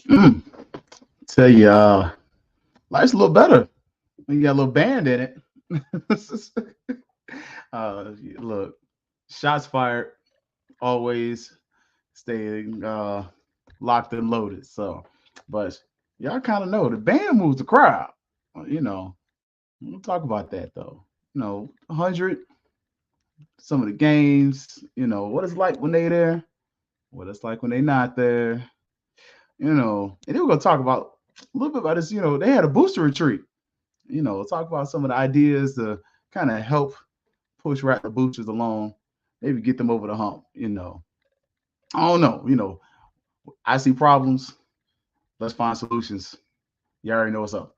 Mm, tell you, life's a little better when you got a little band in it. Look, shots fired, always staying locked and loaded. So, but y'all kind of know the band moves the crowd. You know, we'll talk about that though. 100, some of the games, what it's like when they there, what it's like when they not there, and then we're gonna talk about a little bit about this. They had a booster retreat. Talk about some of the ideas to kind of help push Rattler boosters along, maybe get them over the hump. I don't know. I see problems. Let's find solutions. You already know what's up.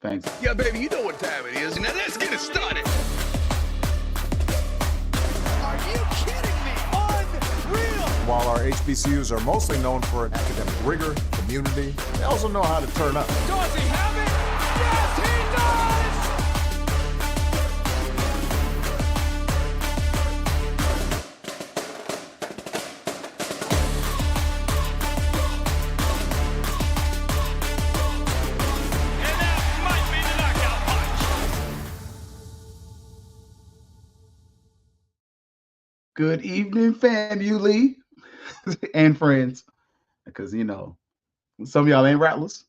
Thanks. Yeah, baby, you know what time it is. Now let's get it started. Are you kidding me? Unreal! While our HBCUs are mostly known for academic rigor, community, they also know how to turn up. Does he have it? Yes, he does! And that might be the knockout punch. Good evening, family and friends. Because some of y'all ain't rattlers.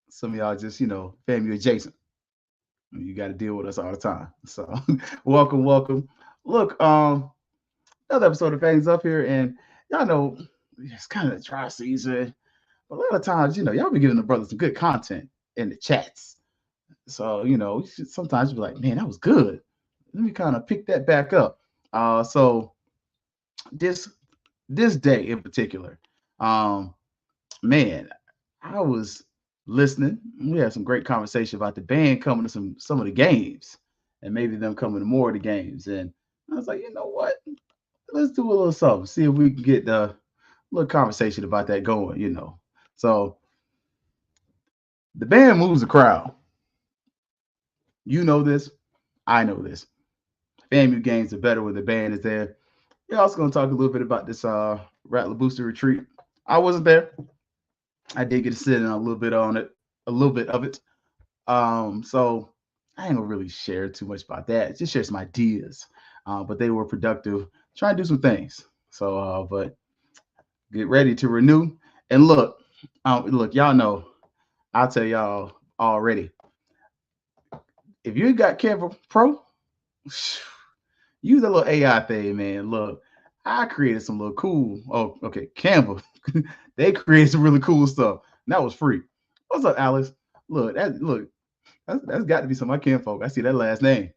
Some of y'all just family adjacent. You got to deal with us all the time. So welcome, welcome. Look, another episode of Fangs up here, and y'all know it's kind of dry season. But a lot of times, y'all be giving the brothers some good content in the chats. So, you should sometimes be like, man, that was good. Let me kind of pick that back up. So this this day in particular, um, man, I was listening. We had some great conversation about the band coming to some of the games, and maybe them coming to more of the games. And I was like, you know what? Let's do a little something. See if we can get a little conversation about that going. So the band moves the crowd. You know this. I know this. FAMU games are better when the band is there. We're also going to talk a little bit about this Rattler Booster retreat. I wasn't there. I did get to sit in a little bit on it, a little bit of it. So I ain't gonna really share too much about that. Just share some ideas. But they were productive, trying to do some things. So, but get ready to renew. And look, y'all know. I'll tell y'all already. If you got Canva Pro, use that little AI thing, man. Look, I created some little cool. Oh, okay, Canva. They created some really cool stuff. And that was free. What's up, Alex? That's got to be some of my kinfolk. I see that last name.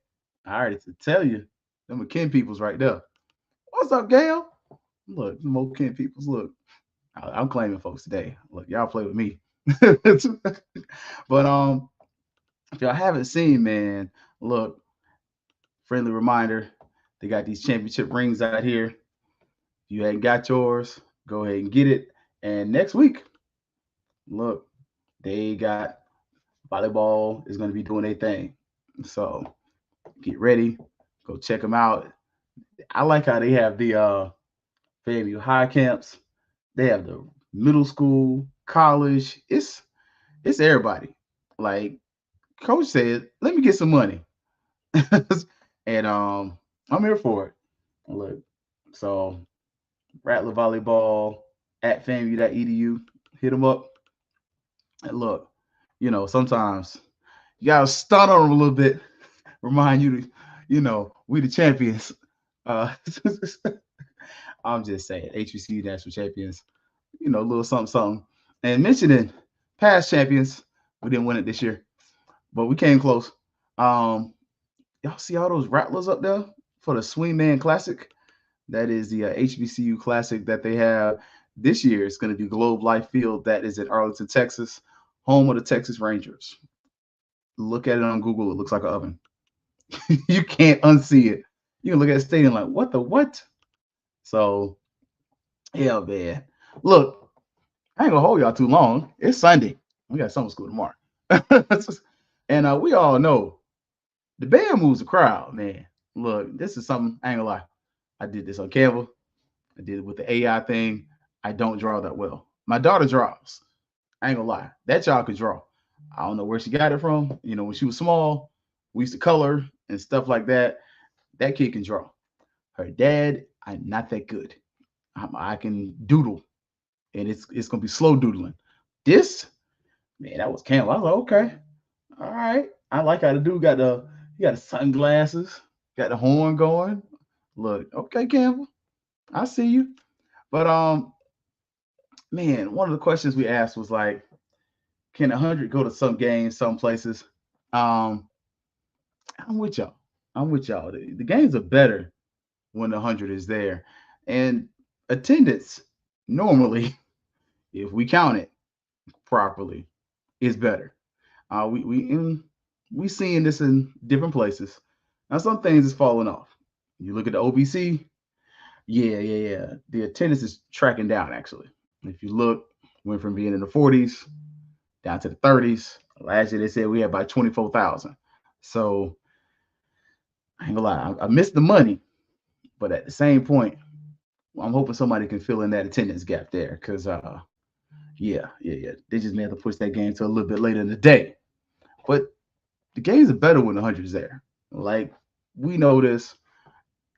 I already to tell you, them are kin peoples right there. What's up, Gail? Look, some more kin peoples. Look, I'm claiming folks today. Look, y'all play with me. But if y'all haven't seen, man, look, friendly reminder, they got these championship rings out here. If you ain't got yours, go ahead and get it. And next week, look, they got volleyball is going to be doing their thing. So get ready, go check them out. I like how they have the FAMU high camps. They have the middle school, college. It's everybody. Like coach said, let me get some money. And I'm here for it. Look, so Rattler Volleyball at FAMU.edu. Hit them up. And look, sometimes you gotta stun on them a little bit, remind you to, we the champions. Uh, I'm just saying, HBCU national champions, a little something, something. And mentioning past champions, we didn't win it this year, but we came close. Um, y'all see all those rattlers up there for the Swingman Classic? That is the HBCU Classic that they have this year. It's going to be Globe Life Field. That is in Arlington, Texas, home of the Texas Rangers. Look at it on Google. It looks like an oven. You can't unsee it. You can look at the stadium like, what the what? So, yeah, man. Look, I ain't gonna hold y'all too long. It's Sunday. We got summer school tomorrow. And we all know the band moves the crowd, man. Look, this is something, I ain't gonna lie. I did this on Canva. I did it with the AI thing. I don't draw that well. My daughter draws. I ain't gonna lie. That child could draw. I don't know where she got it from. When she was small, we used to color and stuff like that. That kid can draw. Her dad, I'm not that good. I can doodle, and it's gonna be slow doodling. This, man, that was Campbell. I was like, okay, all right. I like how the dude got the sunglasses, got the horn going. Look, okay, Campbell, I see you. But man, one of the questions we asked was like, can 100 go to some games, some places? Um, I'm with y'all. I'm with y'all. The games are better when the 100 is there, and attendance normally, if we count it properly, is better. We seeing this in different places. Now some things is falling off. You look at the OBC, yeah. The attendance is tracking down actually. If you look, went from being in the 40s down to the 30s. Last year they said we had about 24,000. So I ain't gonna lie, I missed the money, but at the same point, I'm hoping somebody can fill in that attendance gap there because yeah. They just may have to push that game to a little bit later in the day. But the games are better when the 100's there. Like we know this.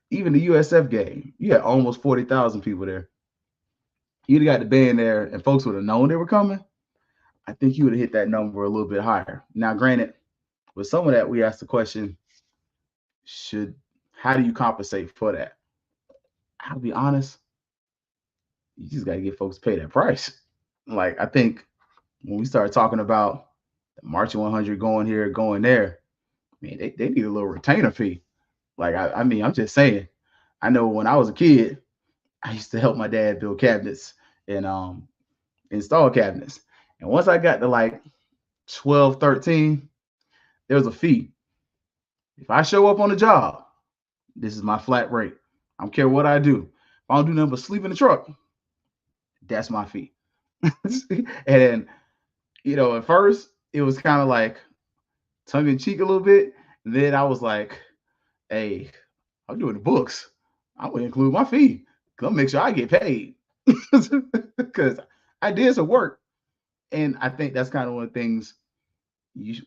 Even the USF game, you had almost 40,000 people there. You'd have got the band there, and folks would have known they were coming. I think you would have hit that number a little bit higher. Now, granted, with some of that, we asked the question: Should how do you compensate for that? I'll be honest, you just got to get folks to pay that price. Like I think when we start talking about the Marching 100 going here, going there, man, they need a little retainer fee. Like I mean, I'm just saying. I know when I was a kid, I used to help my dad build cabinets and install cabinets. And once I got to like 12, 13, there was a fee. If I show up on the job, this is my flat rate. I don't care what I do. If I don't do nothing but sleep in the truck, that's my fee. And at first it was kind of like tongue in cheek a little bit. Then I was like, hey, I'm doing the books. I'm gonna include my fee. Come make sure I get paid. Because I did some work. And I think that's kind of one of the things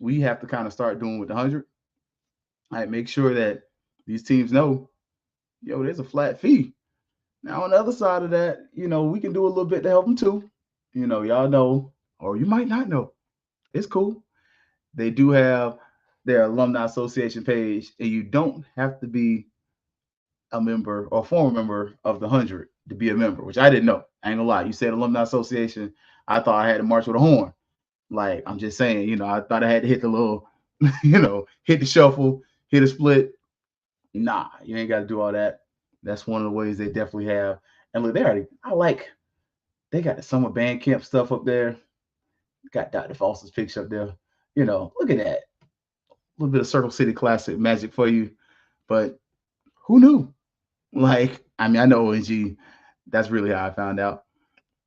we have to kind of start doing with the 100. I make sure that these teams know, there's a flat fee. Now, on the other side of that, we can do a little bit to help them too. Y'all know, or you might not know. It's cool. They do have their alumni association page, and you don't have to be a member or former member of the 100 to be a member, which I didn't know. I ain't gonna lie. You said alumni association. I thought I had to march with a horn. Like, I'm just saying, I thought I had to hit the little, hit the shuffle, hit a split. Nah, you ain't got to do all that. That's one of the ways they definitely have. And look, they got the summer band camp stuff up there. Got Dr. Foster's picture up there. Look at that. A little bit of Circle City Classic magic for you. But who knew? Like, I mean, I know ONG, that's really how I found out.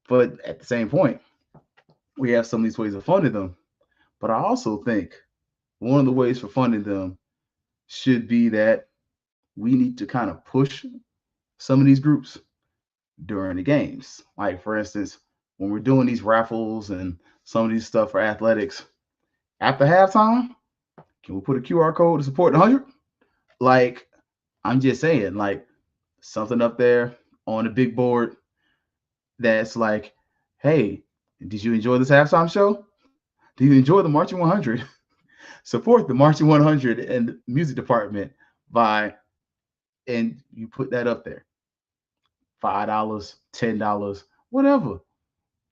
But at the same point, we have some of these ways of funding them. But I also think one of the ways for funding them should be that we need to kind of push some of these groups during the games. Like, for instance, when we're doing these raffles and some of these stuff for athletics, after halftime, can we put a QR code to support the 100? Like, I'm just saying, like, something up there on the big board that's like, hey, did you enjoy this halftime show? Do you enjoy the Marching 100? Support the Marching 100 and the music department and you put that up there. $5, $10, whatever.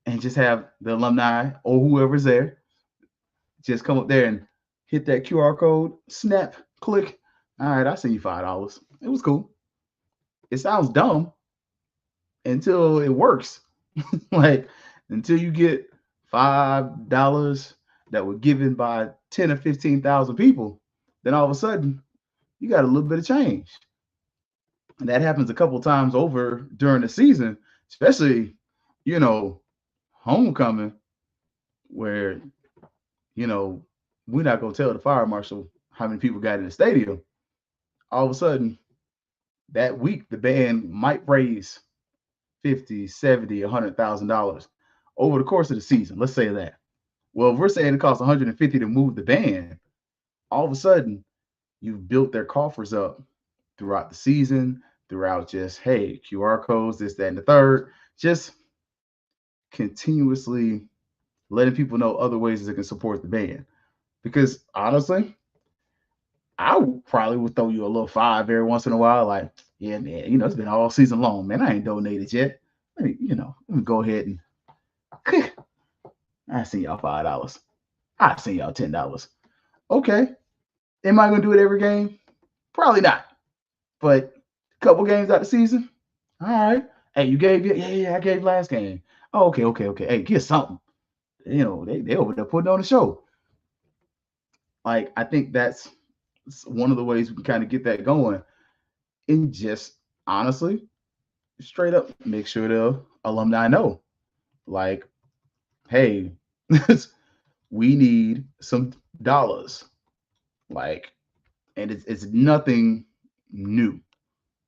And just have the alumni or whoever's there just come up there and hit that QR code, snap, click. All right, I'll send you $5. It was cool. It sounds dumb until it works. Like, until you get $5 that were given by 10 or 15,000 people, then all of a sudden you got a little bit of change. And that happens a couple times over during the season, especially, homecoming, where, we're not going to tell the fire marshal how many people got in the stadium. All of a sudden, that week, the band might raise $50, $70, $100,000 over the course of the season. Let's say that. Well, if we're saying it costs 150 to move the band, all of a sudden you've built their coffers up throughout the season, throughout just, hey, QR codes, this, that, and the third, just continuously letting people know other ways that can support the band. Because honestly, probably would throw you a little five every once in a while. Like, yeah, man, it's been all season long, man. I ain't donated yet. Let me go ahead and I send y'all $5. I send y'all $10. Okay. Am I gonna do it every game? Probably not. But a couple games out the season, all right. Hey, you gave it? Yeah, I gave last game. Oh, okay. Hey, get something. They over there putting on a show. Like, I think that's one of the ways we can kind of get that going. And just honestly, straight up, make sure the alumni know. Like, hey, we need some dollars. Like, and it's nothing new.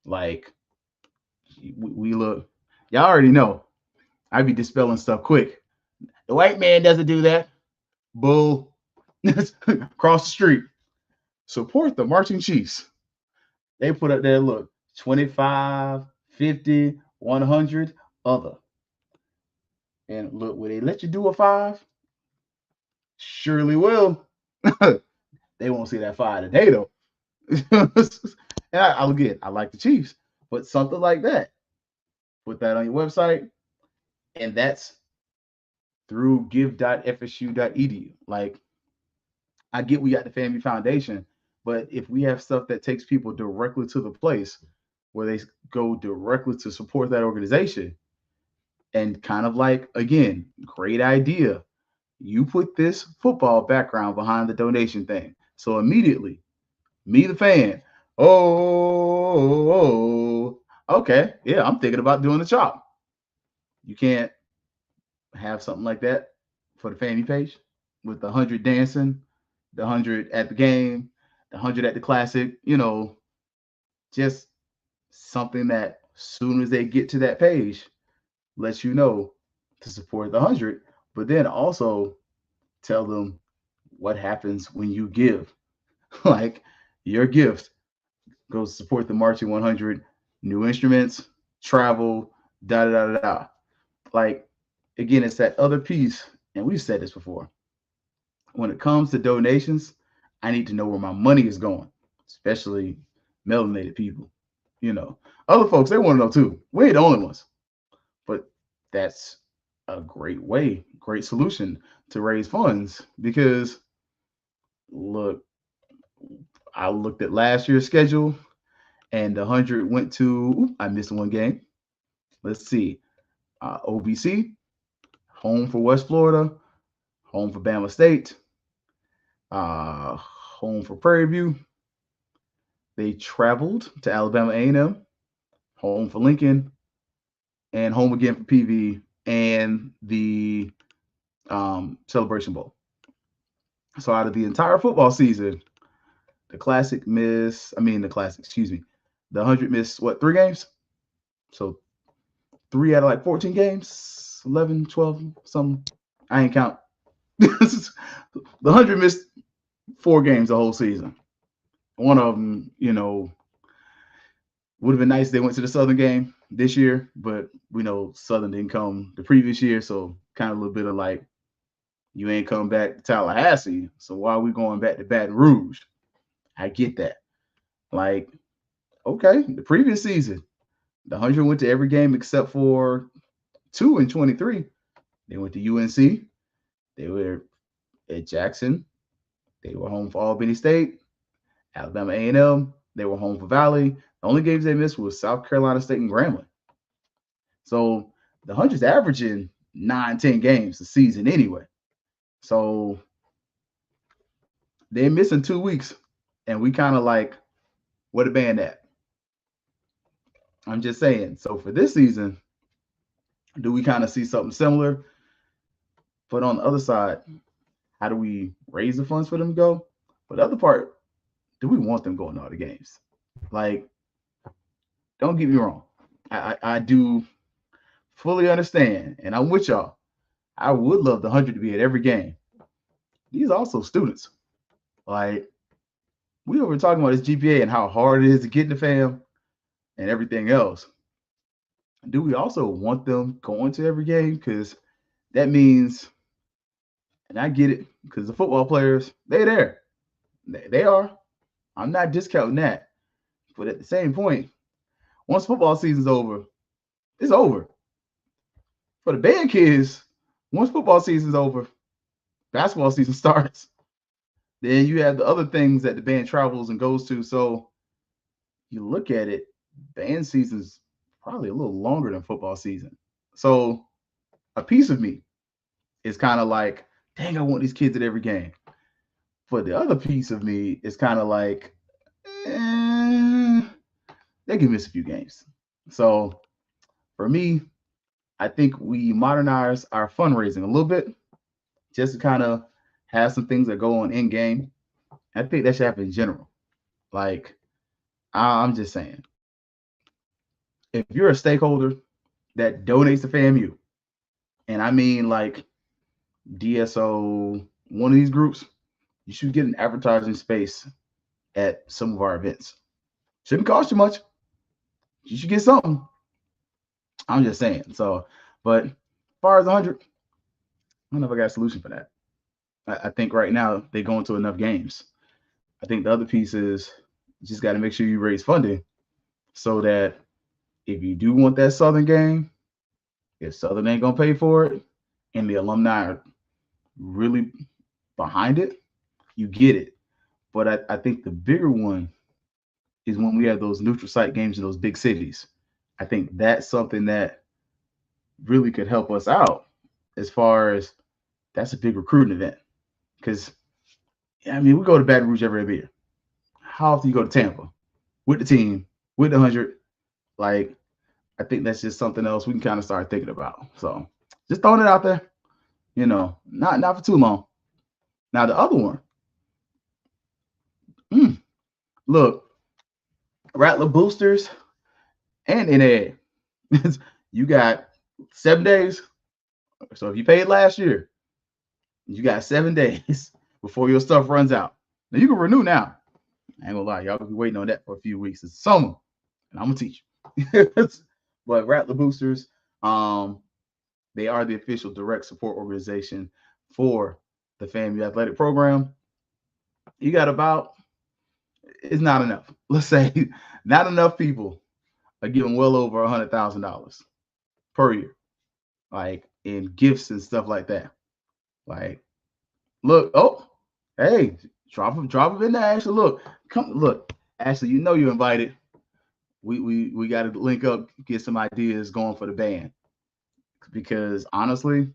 Like, we look, y'all already know. I be dispelling stuff quick. The white man doesn't do that. Bull. Across the street. Support the marching chiefs. They put up there, look, 25, 50, 100, other. And look, will they let you do a 5? Surely will. They won't see that 5 today, though. And I like the Chiefs, but something like that. Put that on your website, and that's through give.fsu.edu. Like, I get we got the FAMU Foundation, but if we have stuff that takes people directly to the place where they go directly to support that organization, and kind of like, again, great idea. You put this football background behind the donation thing. So immediately, me, the fan, okay, yeah, I'm thinking about doing the chop. You can't have something like that for the FAMU page with the 100 dancing, the 100 at the game, the 100 at the classic, just something that as soon as they get to that page, lets you know to support the 100, but then also tell them what happens when you give. Like, your gift goes to support the Marching 100, new instruments, travel, da da da da. Like, again, it's that other piece, and we've said this before. When it comes to donations, I need to know where my money is going, especially melanated people. Other folks, they want to know too. We ain't the only ones. But that's a great solution to raise funds, because look, I looked at last year's schedule, and the 100 went to, I missed one game. Let's see. OBC, home for West Florida, home for Bama State, home for Prairie View. They traveled to Alabama A&M, home for Lincoln, and home again for PV and the Celebration Bowl. So out of the entire football season, the 100 missed, 3 games? So 3 out of like 14 games, 11, 12, something. I ain't count. The 100 missed 4 games the whole season. One of them, would have been nice if they went to the Southern game this year, but we know Southern didn't come the previous year, so kind of a little bit of like, you ain't come back to Tallahassee, so why are we going back to Baton Rouge? I get that. Like, okay, the previous season, the 100 went to every game except for 2 in 23. They went to UNC. They were at Jackson. They were home for Albany State, Alabama A&M. They were home for Valley. The only games they missed was South Carolina State and Grambling. So the 100's averaging 9-10 games a season anyway. So they're missing 2 weeks, and we kind of like, where the band at? I'm just saying. So for this season, do we kind of see something similar? But on the other side, how do we raise the funds for them to go? But the other part, do we want them going to all the games? Like, don't get me wrong. I do fully understand, and I'm with y'all. I would love the 100 to be at every game. These are also students. Like, we were talking about this GPA and how hard it is to get in the fam and everything else. Do we also want them going to every game? Because that means, and I get it, because the football players, they're there. They are. I'm not discounting that. But at the same point, once football season's over, it's over. For the band kids, once football season's over, basketball season starts. Then you have the other things that the band travels and goes to. So you look at it, band season's probably a little longer than football season. So a piece of me is kind of like, dang, I want these kids at every game. But the other piece of me is kind of like, they can miss a few games. So for me, I think we modernize our fundraising a little bit just to kind of have some things that go on in game. I think that should happen in general. Like, I'm just saying, if you're a stakeholder that donates to FAMU, and I mean like DSO, one of these groups, you should get an advertising space at some of our events. Shouldn't cost you much. You should get something. I'm just saying. So, but as far as 100, I don't know if I got a solution for that. I think right now they go into enough games. I think the other piece is you just got to make sure you raise funding so that if you do want that Southern game, if Southern ain't gonna pay for it, and the alumni are really behind it, you get it. But I think the bigger one is when we have those neutral site games in those big cities. I think that's something that really could help us out as far as that's a big recruiting event. Because, I mean, we go to Baton Rouge every year. How often you go to Tampa with the team, with the 100? Like, I think that's just something else we can kind of start thinking about. So just throwing it out there, not for too long. Now, the other one, look, Rattler Boosters and NA. You got 7 days. So if you paid last year, you got 7 days before your stuff runs out. Now you can renew now. I ain't gonna lie, y'all gonna be waiting on that for a few weeks. It's summer, and I'm gonna teach you. But Rattler Boosters, they are the official direct support organization for the FAMU athletic program. You got about, it's not enough. Let's say not enough people are giving well over $100,000 per year, like in gifts and stuff like that. Like, look, oh, hey, drop them in there. Ashley, look, Ashley, you're invited. We got to link up, get some ideas going for the band, because honestly,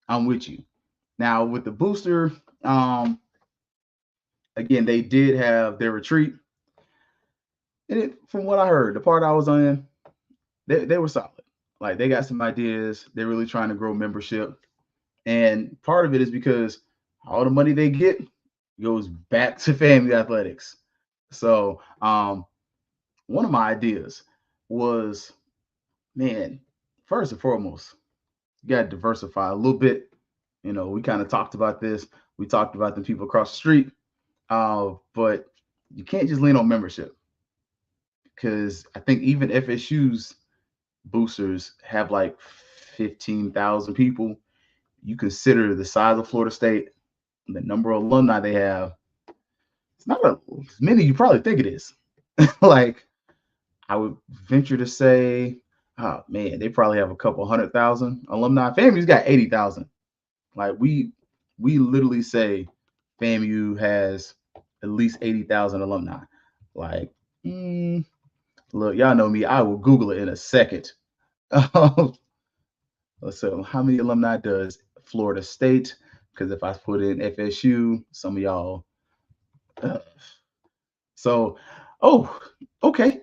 I'm with you. Now with the booster, again, they did have their retreat, and from what I heard, the part I was on, they were solid. Like, they got some ideas. They're really trying to grow membership, and part of it is because all the money they get goes back to FAMU Athletics. So, one of my ideas was, man, first and foremost, you got to diversify a little bit. We kind of talked about this. We talked about the people across the street, but you can't just lean on membership, because I think even FSU's boosters have like 15,000 people. You consider the size of Florida State, the number of alumni they have. It's not as many you probably think it is. Like, I would venture to say, oh man, they probably have a couple 100,000 alumni. FAMU's got 80,000. Like, we literally say FAMU has at least 80,000 alumni. Like, look, y'all know me. I will Google it in a second. So how many alumni does Florida State? Because if I put in FSU, some of y'all. So, oh, okay.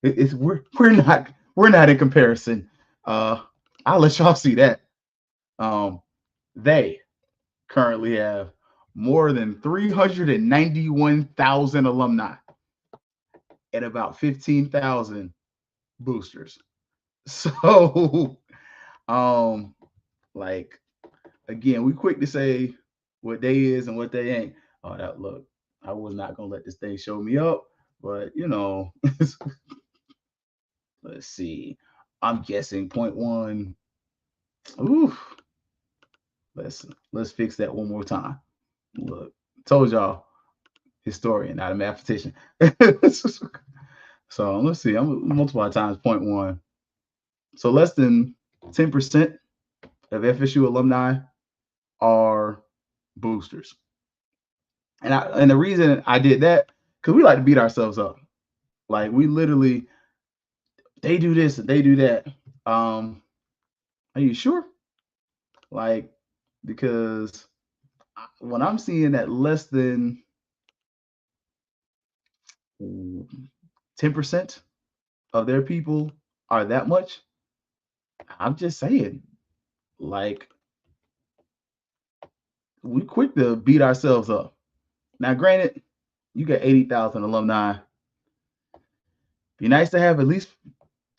We're not in comparison. I'll let y'all see that. They currently have more than 391,000 alumni and about 15,000 boosters. So, Like, again, we quick to say what they is and what they ain't. Oh, that look, I was not gonna let this thing show me up, but let's see. I'm guessing point one. Ooh, let's fix that one more time. Look, told y'all, historian, not a mathematician. So let's see. I'm gonna multiply times point one. So less than 10% of FSU alumni are boosters. And the reason I did that, because we like to beat ourselves up. Like, we literally, they do this and they do that. Are you sure? Like, because when I'm seeing that less than 10% of their people are that much, I'm just saying, like, we quick to beat ourselves up. Now, granted, you got 80,000 alumni. Be nice to have at least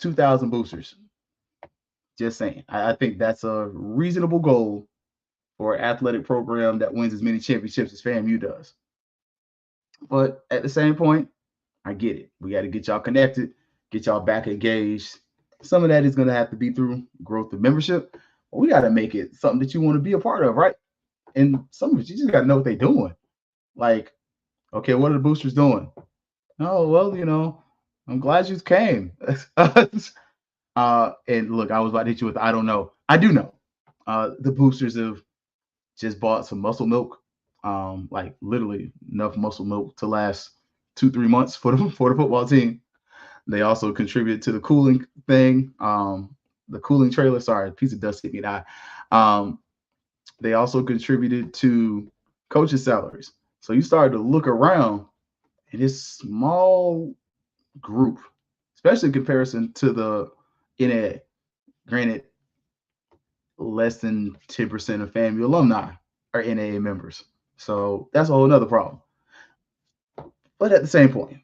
2,000 boosters. Just saying. I think that's a reasonable goal for an athletic program that wins as many championships as FAMU does. But at the same point, I get it. We got to get y'all connected, get y'all back engaged. Some of that is going to have to be through growth of membership. But we got to make it something that you want to be a part of, right? And some of it, you just got to know what they're doing. Like, okay, what are the boosters doing? Oh, well, I'm glad you came. And look, I was about to hit you with I don't know. I do know. The boosters have just bought some muscle milk, like literally enough muscle milk to last 2-3 months for the football team. They also contributed to the cooling thing, the cooling trailer. Sorry, a piece of dust hit me in the eye. They also contributed to coaches' salaries. So you started to look around, and this small group, especially in comparison to the NAA. Granted, less than 10% of FAMU alumni are NAA members. So that's a whole nother problem. But at the same point,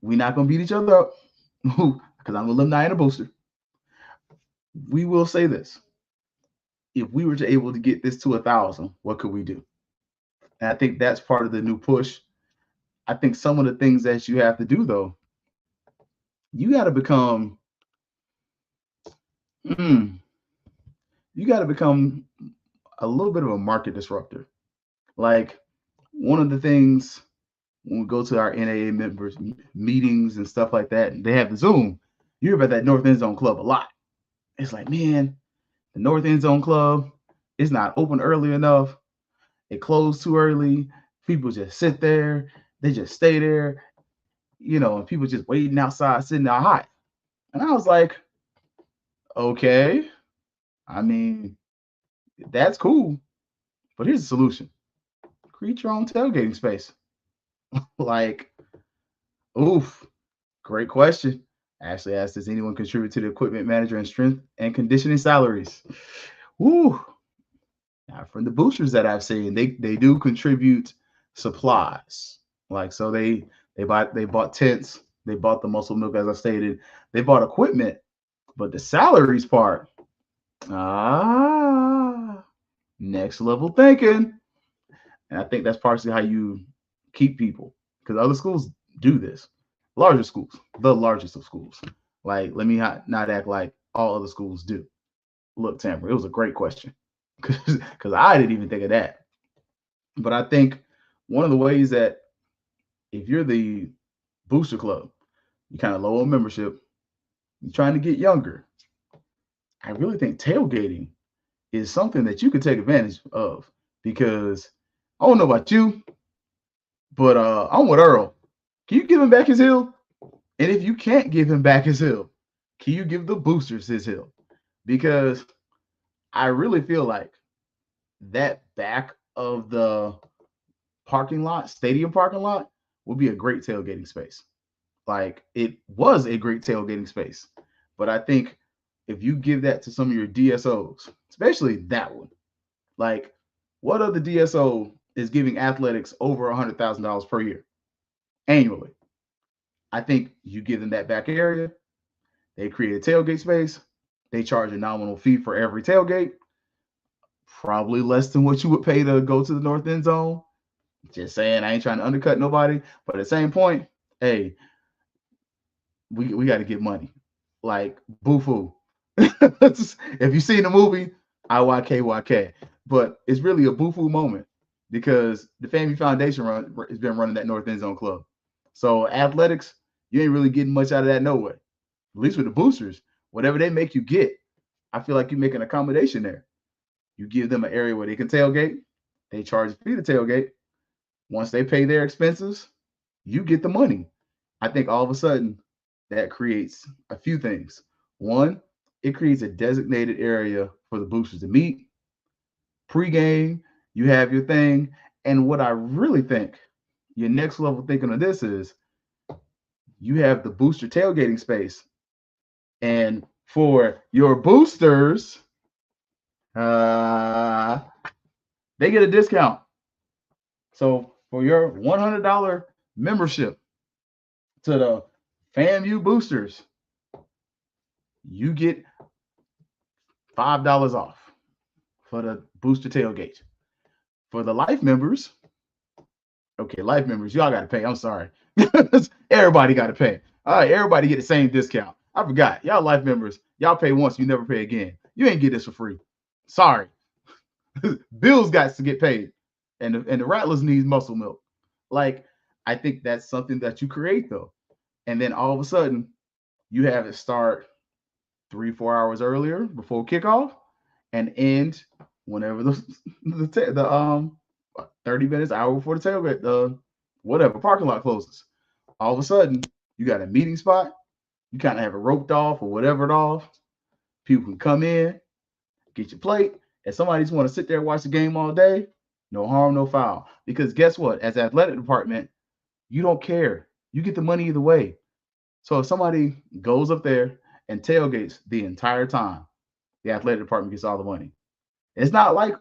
we're not going to beat each other up because I'm an alumni and a booster. We will say this. If we were to able to get this to 1,000, what could we do? And I think that's part of the new push. I think some of the things that you have to do, though, you got to become a little bit of a market disruptor. Like, one of the things when we go to our NAA members meetings and stuff like that, they have the Zoom. You hear about that North End Zone Club a lot. It's like, man, the North End Zone Club is not open early enough. It closed too early. People just sit there. They just stay there, and people just waiting outside, sitting out hot. And I was like, okay, I mean, that's cool. But here's the solution. Create your own tailgating space. Like, oof, great question. Ashley asked, does anyone contribute to the equipment manager and strength and conditioning salaries? Woo. Now, from the boosters that I've seen, they do contribute supplies. Like, so they bought tents, they bought the muscle milk, as I stated, they bought equipment, but the salaries part, next level thinking. And I think that's partially how you keep people, because other schools do this. Larger schools, the largest of schools. Like, let me not act like all other schools do. Look, Tamara, it was a great question because I didn't even think of that. But I think one of the ways that if you're the booster club, you're kind of low on membership, you're trying to get younger, I really think tailgating is something that you could take advantage of, because I don't know about you, but I'm with Earl. Can you give him back his hill? And if you can't give him back his hill, can you give the boosters his hill? Because I really feel like that back of the parking lot, stadium parking lot, would be a great tailgating space. Like, it was a great tailgating space. But I think if you give that to some of your DSOs, especially that one, like, what other DSO is giving athletics over $100,000 per year annually? I think you give them that back area. They create a tailgate space. They charge a nominal fee for every tailgate. Probably less than what you would pay to go to the north end zone. Just saying, I ain't trying to undercut nobody, but at the same point, hey, we got to get money. Like boo-foo. If you seen the movie, IYKYK. But it's really a boo-foo moment because the FAMU Foundation has been running that North End Zone Club. So athletics, you ain't really getting much out of that no way. At least with the boosters, whatever they make you get, I feel like you make an accommodation there. You give them an area where they can tailgate. They charge a fee to tailgate. Once they pay their expenses, you get the money. I think all of a sudden that creates a few things. One, it creates a designated area for the boosters to meet. Pre-game, you have your thing. And what I really think, your next level thinking of this is you have the booster tailgating space. And for your boosters, they get a discount. So for your $100 membership to the FAMU boosters, you get $5 off for the booster tailgate. For the life members, okay, life members, y'all got to pay. I'm sorry. Everybody got to pay. All right, everybody get the same discount. I forgot. Y'all life members, y'all pay once, you never pay again. You ain't get this for free. Sorry. Bills got to get paid. And the Rattlers needs muscle milk. Like, I think that's something that you create, though. And then all of a sudden, you have it start 3-4 hours earlier before kickoff and end whenever the 30 minutes, hour before the tailgate, whatever, parking lot closes. All of a sudden, you got a meeting spot. You kind of have it roped off or whatever it off. People can come in, get your plate. If somebody just want to sit there and watch the game all day, no harm, no foul. Because guess what? As athletic department, you don't care. You get the money either way. So if somebody goes up there and tailgates the entire time, the athletic department gets all the money. It's not like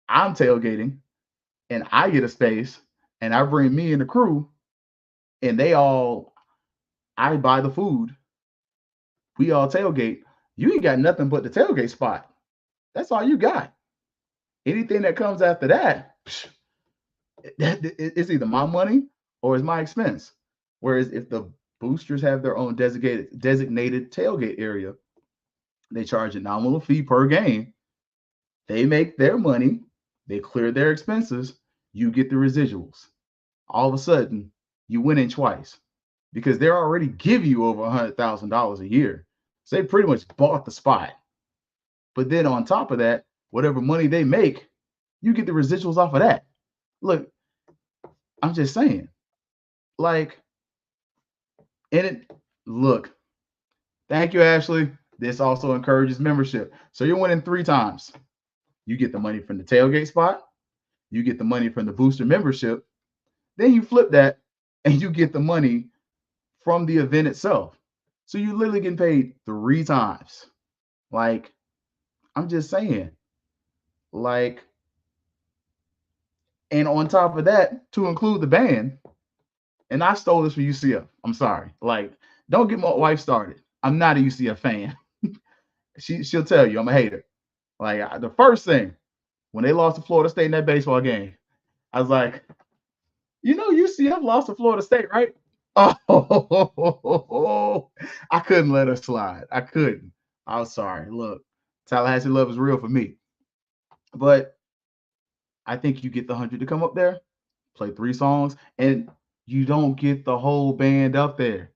I'm tailgating and I get a space and I bring me and the crew and I buy the food. We all tailgate. You ain't got nothing but the tailgate spot. That's all you got. Anything that comes after that, it's either my money or it's my expense. Whereas if the boosters have their own designated tailgate area, they charge a nominal fee per game. They make their money. They clear their expenses. You get the residuals. All of a sudden, you win in twice because they're already give you over $100,000 a year. So they pretty much bought the spot. But then on top of that, whatever money they make, you get the residuals off of that. Look, I'm just saying, like, look, thank you, Ashley. This also encourages membership. So you're winning 3 times. You get the money from the tailgate spot. You get the money from the booster membership. Then you flip that and you get the money from the event itself. So you're literally getting paid 3 times. Like, I'm just saying, like, and on top of that, to include the band, and I stole this from UCF. I'm sorry. Like, don't get my wife started. I'm not a UCF fan. She'll tell you I'm a hater. Like, the first thing, when they lost to Florida State in that baseball game, I was like, UCF lost to Florida State, right? Oh, I couldn't let her slide. I couldn't. I was sorry. Look, Tallahassee love is real for me. But I think you get the 100 to come up there, play 3 songs, and you don't get the whole band up there.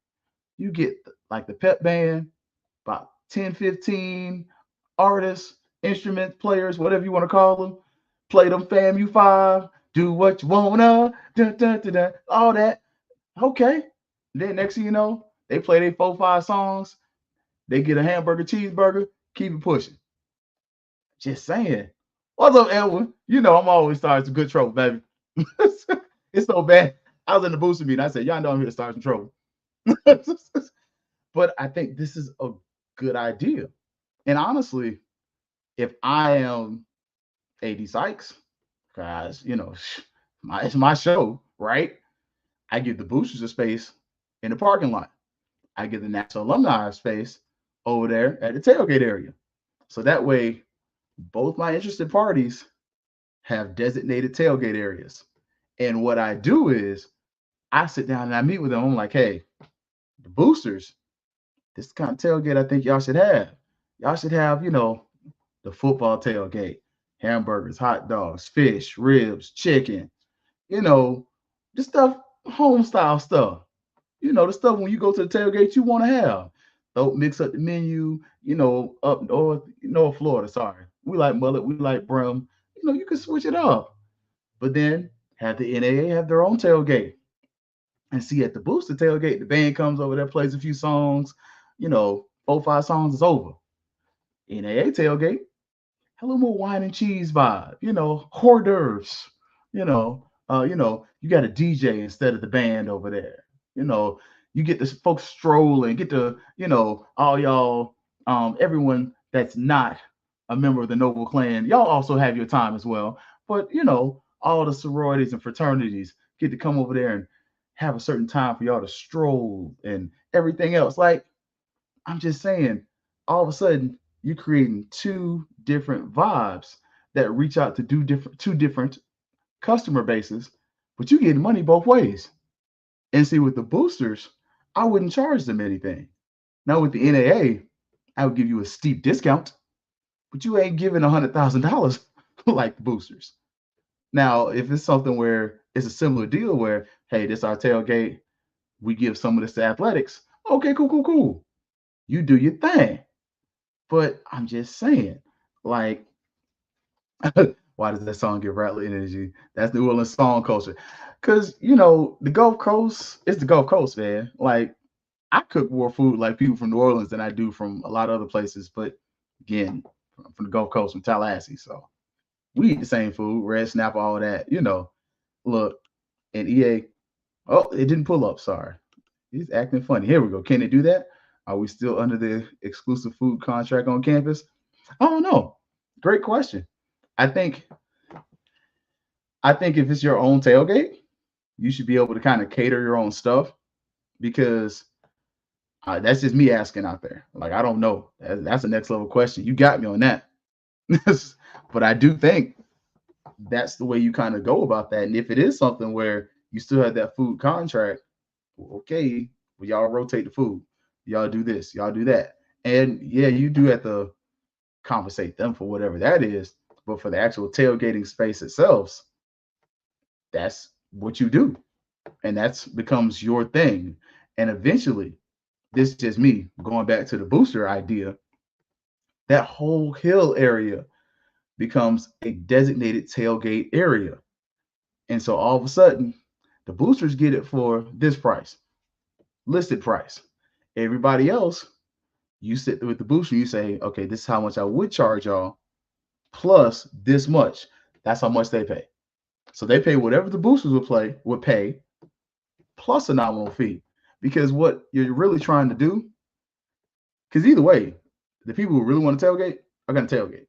You get like the pep band, about 10, 15 artists, instrument players, whatever you want to call them. Play them FAMU 5, do what you wanna, all that. Okay. Then next thing you know, they play their 4-5 songs. They get a hamburger, cheeseburger, keep it pushing. Just saying. What's up, Edwin? I'm always starting some good trouble, baby. It's so bad. I was in the booster meeting. I said, y'all know I'm here to start some trouble. But I think this is a good idea. And honestly, if I am AD Sykes, guys, it's my show, right? I give the boosters a space in the parking lot. I give the National Alumni space over there at the tailgate area. So that way, Both my interested parties have designated tailgate areas. And what I do is I sit down and I meet with them. I'm like, hey, the boosters, this is the kind of tailgate I think y'all should have. Y'all should have, the football tailgate, hamburgers, hot dogs, fish, ribs, chicken, you know, the stuff, home style stuff. The stuff when you go to the tailgate you want to have. Don't mix up the menu, up north, Florida. Sorry. We like mullet, we like brim. You can switch it up. But then have the NAA have their own tailgate. And see at the booster tailgate, the band comes over there, plays a few songs, 4, 5 songs is over. NAA tailgate, a little more wine and cheese vibe, hors d'oeuvres, you got a DJ instead of the band over there. You get the folks strolling, get to, all y'all, everyone that's not a member of the Noble Clan, y'all also have your time as well. But, all the sororities and fraternities get to come over there and have a certain time for y'all to stroll and everything else. Like, I'm just saying, all of a sudden, you're creating two different vibes that reach out to do two different customer bases, but you get money both ways. And see, with the boosters, I wouldn't charge them anything. Now with the NAA, I would give you a steep discount, but you ain't giving $100,000 like the boosters. Now, if it's something where it's a similar deal where, hey, this our tailgate, we give some of this to athletics. Okay, cool. You do your thing. But I'm just saying, like, why does that song give Rattler energy? That's New Orleans song culture. Because, the Gulf Coast is the Gulf Coast, man. Like, I cook more food like people from New Orleans than I do from a lot of other places. But again, from the Gulf Coast, from Tallahassee. So we eat the same food, red snapper, all that. Look, and EA, oh, it didn't pull up. Sorry. He's acting funny. Here we go. Can it do that? Are we still under the exclusive food contract on campus? I don't know. Great question. I think if it's your own tailgate, you should be able to kind of cater your own stuff because that's just me asking out there. Like, I don't know. That's a next level question. You got me on that. But I do think that's the way you kind of go about that. And if it is something where you still have that food contract, okay, well, y'all rotate the food. Y'all do this, y'all do that. And yeah, you do have to compensate them for whatever that is. But for the actual tailgating space itself, that's what you do. And that's becomes your thing. And eventually, this is just me going back to the booster idea, that whole hill area becomes a designated tailgate area. And so all of a sudden, the boosters get it for this price, listed price. Everybody else, you sit with the booster, you say, okay, this is how much I would charge y'all, plus this much. That's how much they pay. So they pay whatever the boosters would pay, plus a nominal fee. Because what you're really trying to do, because either way, the people who really want to tailgate are going to tailgate.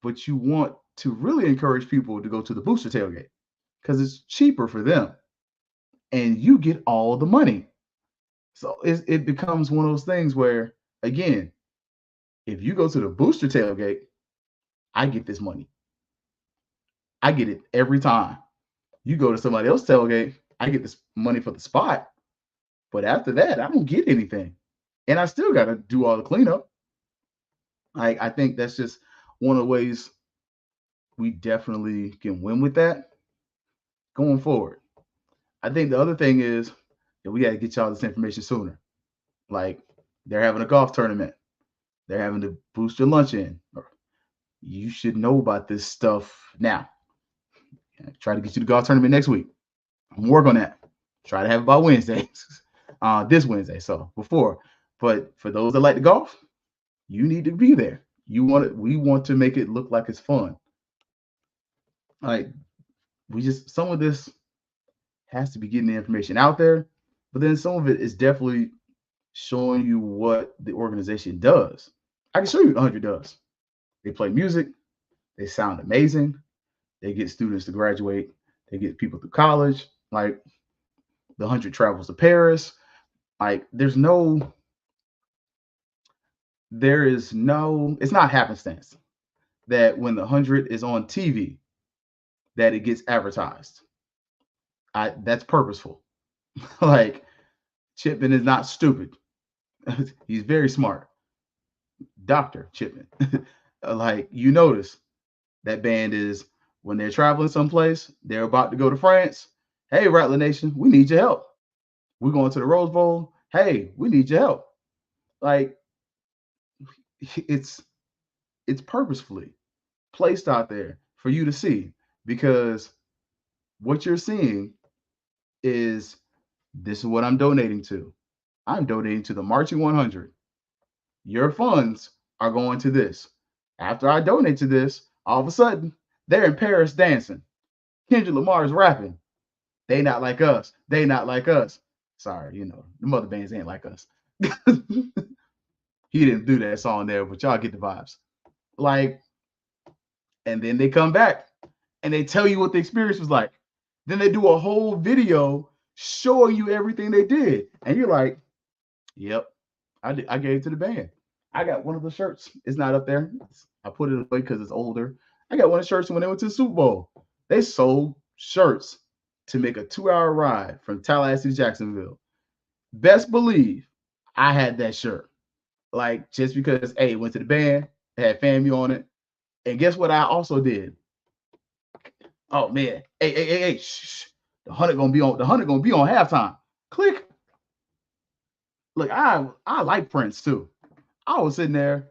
But you want to really encourage people to go to the booster tailgate because it's cheaper for them. And you get all the money. So it becomes one of those things where, again, if you go to the booster tailgate, I get this money. I get it every time. You go to somebody else's tailgate, I get this money for the spot. But after that, I don't get anything. And I still got to do all the cleanup. I think that's just one of the ways we definitely can win with that going forward. I think the other thing is that we got to get y'all this information sooner. Like, they're having a golf tournament. They're having the booster luncheon. You should know about this stuff now. Try to get you the golf tournament next week. I'm working on that. Try to have it by Wednesday. This Wednesday. So before. But for those that like to golf, you need to be there. We want to make it look like it's fun. Like, some of this has to be getting the information out there, but then some of it is definitely showing you what the organization does. I can show you what 100 does. They play music. They sound amazing. They get students to graduate. They get people through college. Like, the 100 travels to Paris. Like, it's not happenstance. that when the 100 is on TV, that it gets advertised. That's purposeful. Like Chipman is not stupid. He's very smart. Dr. Chipman. Like you notice that band is when they're traveling someplace, they're about to go to France. Hey, Rattler Nation, we need your help. We're going to the Rose Bowl. Hey, we need your help. Like it's purposefully placed out there for you to see because what you're seeing is this is what I'm donating to. I'm donating to the Marching 100. Your funds are going to this. After I donate to this, all of a sudden, they're in Paris dancing. Kendrick Lamar's rapping. They not like us. They not like us. Sorry, the mother bands ain't like us. He didn't do that song there, but y'all get the vibes. Like, and then they come back and they tell you what the experience was like. Then they do a whole video showing you everything they did. And you're like, yep, I gave it to the band. I got one of the shirts. It's not up there. I put it away because it's older. I got one of the shirts when they went to the Super Bowl. They sold shirts to make a 2-hour ride from Tallahassee to Jacksonville. Best believe I had that shirt. Like, just because, hey, it went to the band, it had FAMU on it. And guess what I also did? Oh man, hey, shh. The 100 gonna be on halftime. Click. Look, I like Prince too. I was sitting there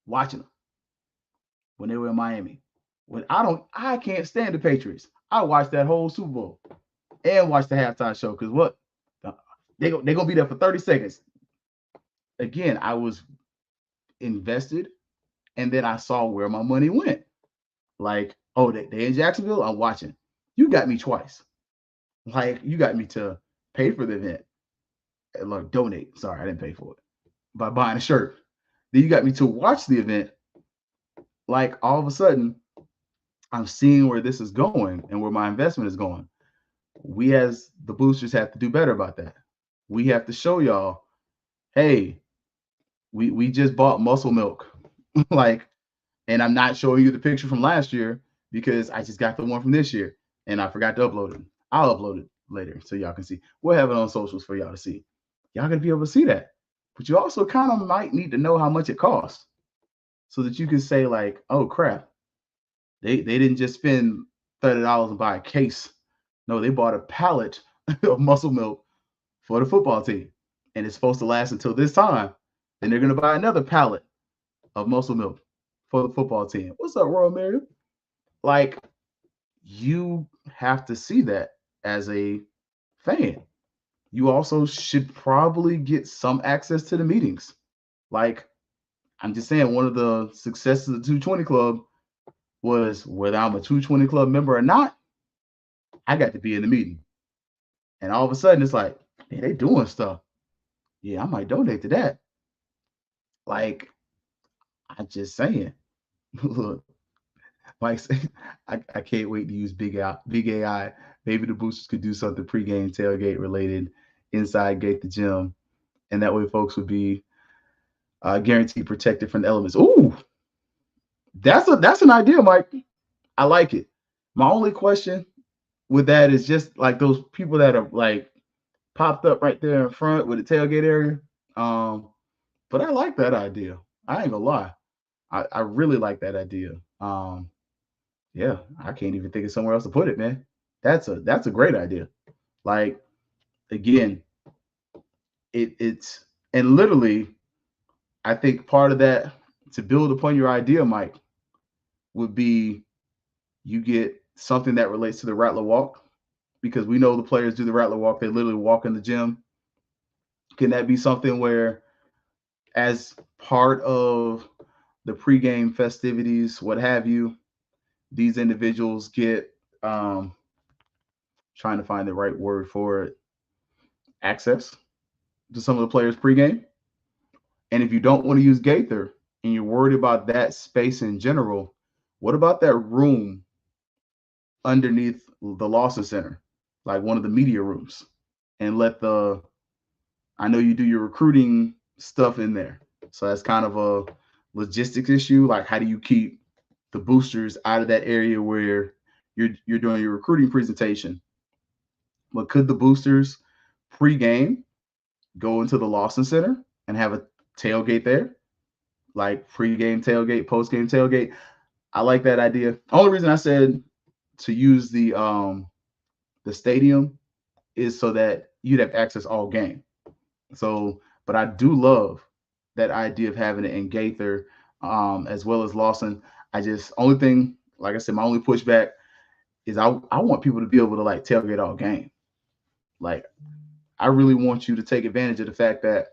watching them when they were in Miami. When I can't stand the Patriots. I watched that whole Super Bowl and watched the halftime show because what? They're gonna be there for 30 seconds. Again, I was invested, and then I saw where my money went. Like, oh, they in Jacksonville? I'm watching. You got me twice. Like, you got me to pay for the event. Like, donate. Sorry, I didn't pay for it. By buying a shirt. Then you got me to watch the event. Like, all of a sudden, I'm seeing where this is going and where my investment is going. We as the boosters have to do better about that. We have to show y'all, hey, we just bought muscle milk. Like, and I'm not showing you the picture from last year because I just got the one from this year and I forgot to upload it. I'll upload it later so y'all can see. We'll have it on socials for y'all to see. Y'all gonna be able to see that. But you also kind of might need to know how much it costs so that you can say like, oh crap, they didn't just spend $30 and buy a case. No, they bought a pallet of muscle milk for the football team. And it's supposed to last until this time. Then they're gonna buy another pallet of muscle milk for the football team. What's up, Royal Mary? Like, you have to see that as a fan. You also should probably get some access to the meetings. Like, I'm just saying, one of the successes of the 220 Club was whether I'm a 220 Club member or not, I got to be in the meeting. And all of a sudden, it's like, hey, they doing stuff. Yeah, I might donate to that. Like, I'm just saying. Look, Mike, I can't wait to use Big AI. Maybe the boosters could do something pregame tailgate related, inside gate the gym, and that way folks would be guaranteed protected from the elements. Ooh, that's an idea, Mike. I like it. My only question with that is just like those people that are like popped up right there in front with the tailgate area. But I like that idea. I ain't gonna lie. I really like that idea. Yeah, I can't even think of somewhere else to put it, man. That's a great idea. Like, again, it's and literally, I think part of that to build upon your idea, Mike, would be you get something that relates to the Rattler Walk, because we know the players do the Rattler Walk. They literally walk in the gym. Can that be something where, as part of the pregame festivities, what have you, these individuals get trying to find the right word for it, access to some of the players pregame? And if you don't want to use Gaither and you're worried about that space in general, what about that room underneath the Lawson Center, like one of the media rooms, and I know you do your recruiting stuff in there. So that's kind of a logistics issue. Like, how do you keep the boosters out of that area where you're doing your recruiting presentation. But could the boosters pregame go into the Lawson Center and have a tailgate there, like pregame tailgate, postgame tailgate? I like that idea. Only reason I said to use the stadium is so that you'd have access all game. So, but I do love that idea of having it in Gaither, as well as Lawson. I just only thing, like I said, my only pushback is I want people to be able to like tailgate all game. Like I really want you to take advantage of the fact that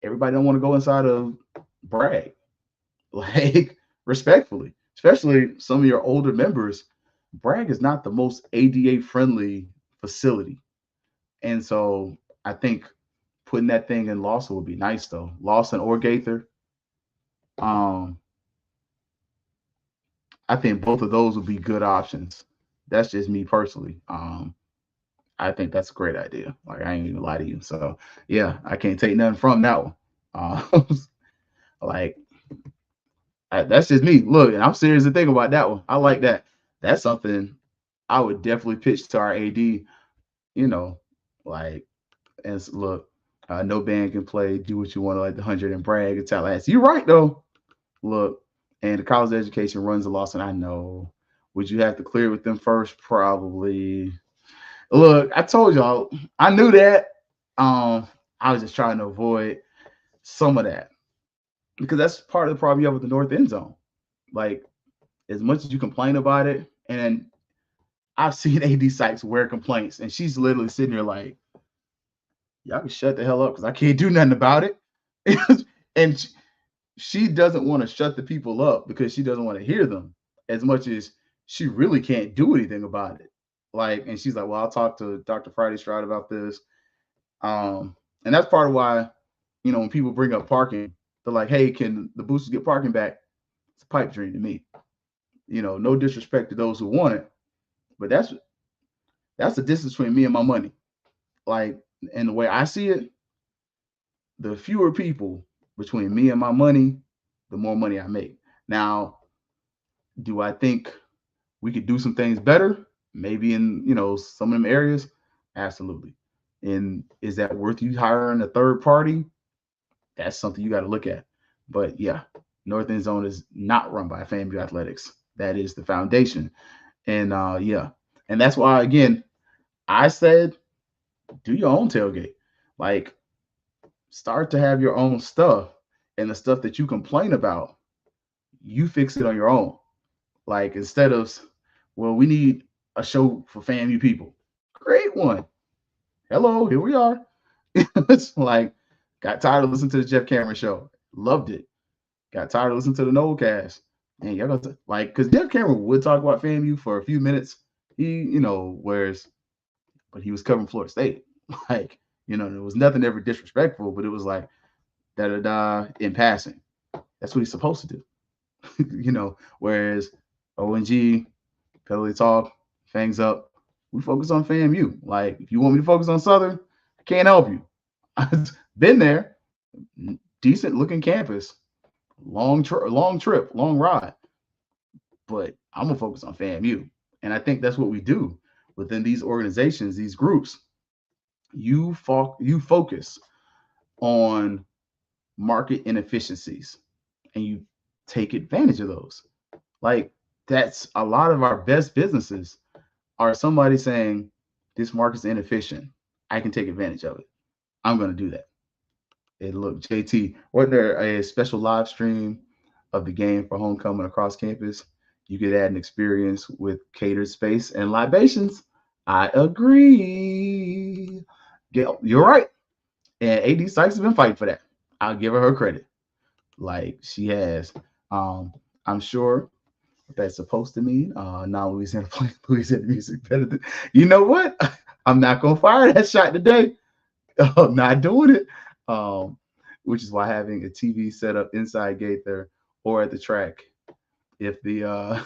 everybody don't want to go inside of Bragg, like respectfully, especially some of your older members. Bragg is not the most ADA friendly facility, and so I think putting that thing in Lawson would be nice though. Lawson or Gaither. Um, I think both of those would be good options. That's just me personally. I think that's a great idea. Like I ain't even lie to you. So yeah, I can't take nothing from that one. Like that's just me. Look, and I'm serious to think about that one. I like that. That's something I would definitely pitch to our AD. You know, like and look, no band can play. Do what you want to, like the 100 and Bragg and Tallahassee. You're right though. Look, and the college education runs a loss, and I know. Would you have to clear with them first? Probably. Look, I told y'all, I knew that. I was just trying to avoid some of that because that's part of the problem you have with the north end zone. Like, as much as you complain about it, and I've seen AD Sykes wear complaints, and she's literally sitting there like, y'all can shut the hell up because I can't do nothing about it. And she doesn't want to shut the people up because she doesn't want to hear them as much as she really can't do anything about it. Like, and she's like, well, I'll talk to Dr. Friday Stroud about this. And that's part of why, when people bring up parking, they're like, hey, can the boosters get parking back? It's a pipe dream to me. No disrespect to those who want it, but that's the distance between me and my money. Like, and the way I see it, the fewer people between me and my money, the more money I make. Now, do I think we could do some things better? Maybe in, some of them areas? Absolutely. And is that worth you hiring a third party? That's something you got to look at. But yeah, North End Zone is not run by FAMU Athletics. That is the foundation. And yeah. And that's why, again, I said, do your own tailgate. Like, start to have your own stuff, and the stuff that you complain about, you fix it on your own. Like, instead of, well, we need a show for FAMU people. Create one. Hello, here we are. It's like, got tired of listening to the Jeff Cameron show. Loved it. Got tired of listening to the Nolecast. And y'all got to, like, because Jeff Cameron would talk about FAMU for a few minutes. He, but he was covering Florida State. Like, there was nothing ever disrespectful, but it was like, da-da-da in passing. That's what he's supposed to do. Whereas ONG, Penalty Talk, Fangs Up, we focus on FAMU. Like, if you want me to focus on Southern, I can't help you. I've been there, decent looking campus, long trip, long ride, but I'm gonna focus on FAMU. And I think that's what we do within these organizations, these groups. You focus on market inefficiencies and you take advantage of those. Like, that's a lot of our best businesses are somebody saying this market's inefficient. I can take advantage of it. I'm going to do that. And look, JT, wasn't there a special live stream of the game for homecoming across campus? You could add an experience with catered space and libations. I agree. Gail, you're right. And AD Sykes has been fighting for that. I'll give her credit. Like, she has. I'm sure that's supposed to mean now Louisiana playing Louisiana music better than, you know what? I'm not gonna fire that shot today. I'm not doing it. Which is why having a TV set up inside Gaither or at the track, if the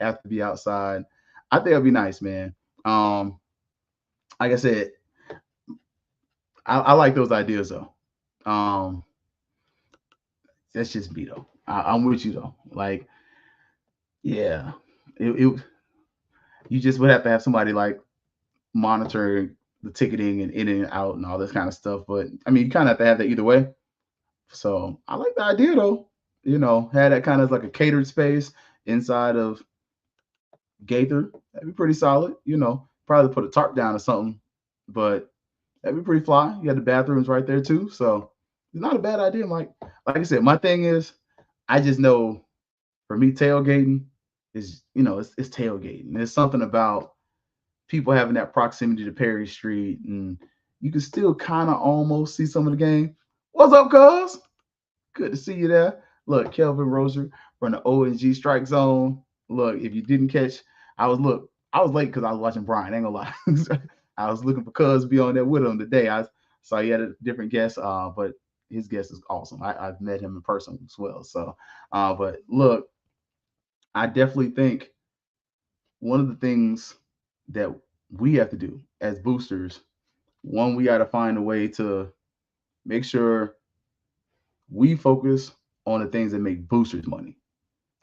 have to be outside, I think it'll be nice, man. Like I said, I like those ideas though. That's just me though. I'm with you though. Like, Yeah, it you just would have to have somebody like monitoring the ticketing and in and out and all this kind of stuff. But I mean, you kind of have to have that either way. So I like the idea though. Had that kind of like a catered space inside of Gaither. That'd be pretty solid. Probably put a tarp down or something, but that'd be pretty fly. You got the bathrooms right there too, so it's not a bad idea, Mike. Like I said, my thing is, I just know for me tailgating is it's tailgating. There's something about people having that proximity to Perry Street, and you can still kind of almost see some of the game. What's up, cuz? Good to see you there. Look, Kelvin Roser from the ONG Strike Zone. Look, if you didn't catch, I was late because I was watching Brian. I ain't gonna lie. I was looking for Cuz to be on there with him today. I saw he had a different guest, but his guest is awesome. I've met him in person as well. So, but look, I definitely think one of the things that we have to do as boosters, one, we got to find a way to make sure we focus on the things that make boosters money.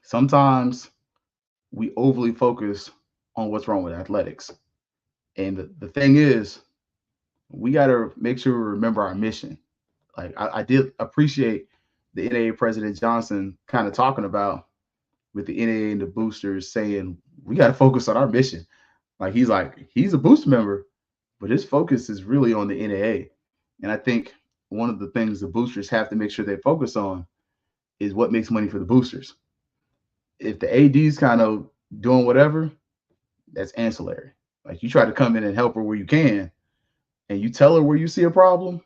Sometimes we overly focus on what's wrong with athletics. And the thing is, we got to make sure we remember our mission. Like I did appreciate the NAA President Johnson kind of talking about with the NAA and the boosters saying we got to focus on our mission. He's a booster member, but his focus is really on the NAA. And I think one of the things the boosters have to make sure they focus on is what makes money for the boosters. If the AD's kind of doing whatever, that's ancillary. Like you try to come in and help her where you can, and you tell her where you see a problem,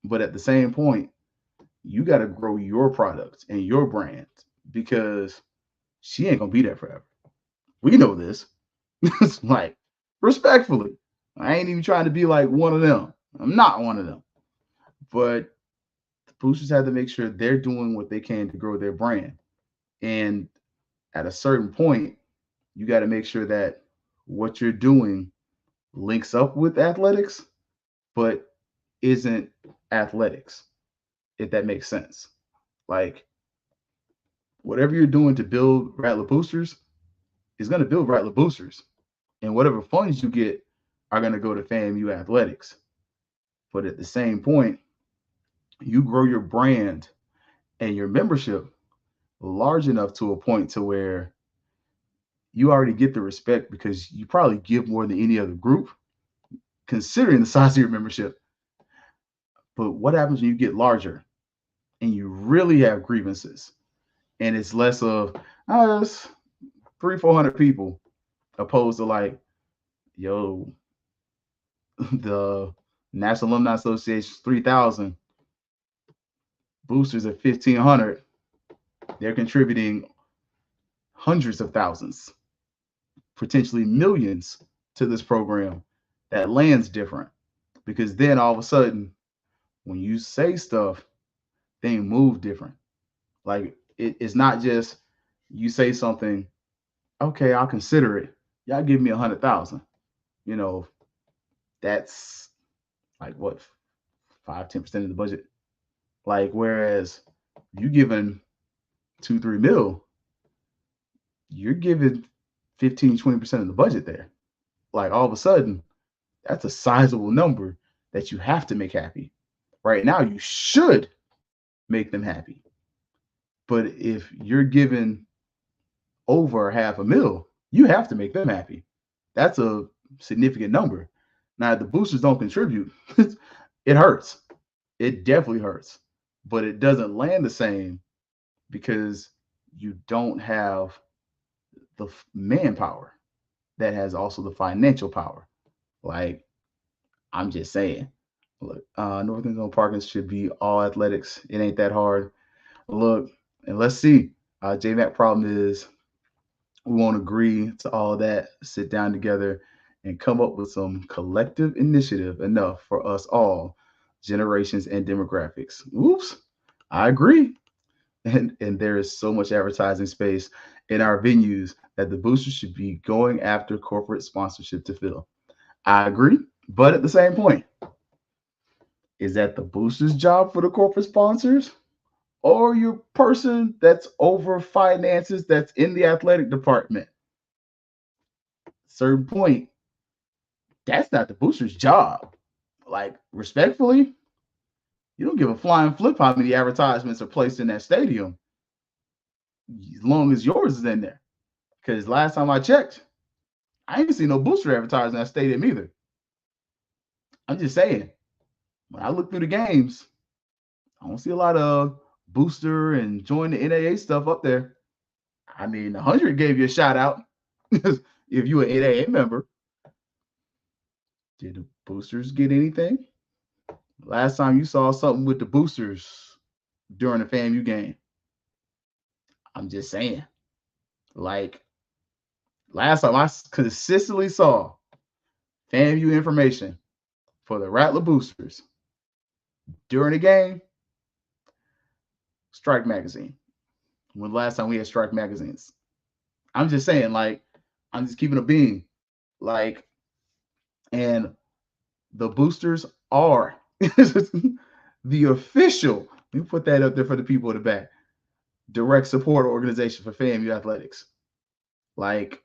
but at the same point, you got to grow your product and your brand because she ain't gonna be there forever. We know this. It's like respectfully, I ain't even trying to be like one of them. I'm not one of them, but the boosters have to make sure they're doing what they can to grow their brand. And at a certain point, you got to make sure that what you're doing links up with athletics, but isn't athletics, if that makes sense. Like whatever you're doing to build Rattler Boosters is going to build Rattler Boosters. And whatever funds you get are going to go to FAMU Athletics. But at the same point, you grow your brand and your membership large enough to a point to where you already get the respect because you probably give more than any other group, considering the size of your membership. But what happens when you get larger and you really have grievances and it's less of it's 300-400 people opposed to like, yo, the National Alumni Association 3,000, boosters at 1,500. They're contributing hundreds of thousands, potentially millions to this program. That lands different because then all of a sudden, when you say stuff, things move different. Like it's not just you say something, okay, I'll consider it. Y'all give me 100,000. That's like what 5-10% of the budget. Like whereas you giving 2-3 mil, you're giving 15-20% of the budget there. Like all of a sudden, that's a sizable number that you have to make happy. Right now, you should make them happy. But if you're giving over $500,000, you have to make them happy. That's a significant number. Now, if the boosters don't contribute, it hurts. It definitely hurts. But it doesn't land the same because you don't have the manpower that has also the financial power. Like, I'm just saying. Look, Northern Zone Parkins should be all athletics. It ain't that hard. Look, and let's see. JMAC problem is we won't agree to all that, sit down together and come up with some collective initiative enough for us all, generations and demographics. Oops, I agree. And there is so much advertising space in our venues that the boosters should be going after corporate sponsorship to fill. I agree. But at the same point, is that the boosters' job for the corporate sponsors? or your person that's over finances that's in the athletic department. Certain point, that's not the booster's job. Like, respectfully, you don't give a flying flip how many advertisements are placed in that stadium as long as yours is in there. Because last time I checked, I ain't seen no booster advertising in that stadium either. I'm just saying, when I look through the games, I don't see a lot of booster and join the NAA stuff up there. I mean, 100 gave you a shout out if you an NAA member. Did the boosters get anything? Last time you saw something with the boosters during the FAMU game. I'm just saying. Like, last time I consistently saw FAMU information for the Rattler Boosters during the game, Strike Magazine. When the last time we had Strike Magazines. I'm just saying, like, I'm just keeping a beam. Like, and the boosters are the official, let me put that up there for the people in the back, direct support organization for FAMU Athletics. Like,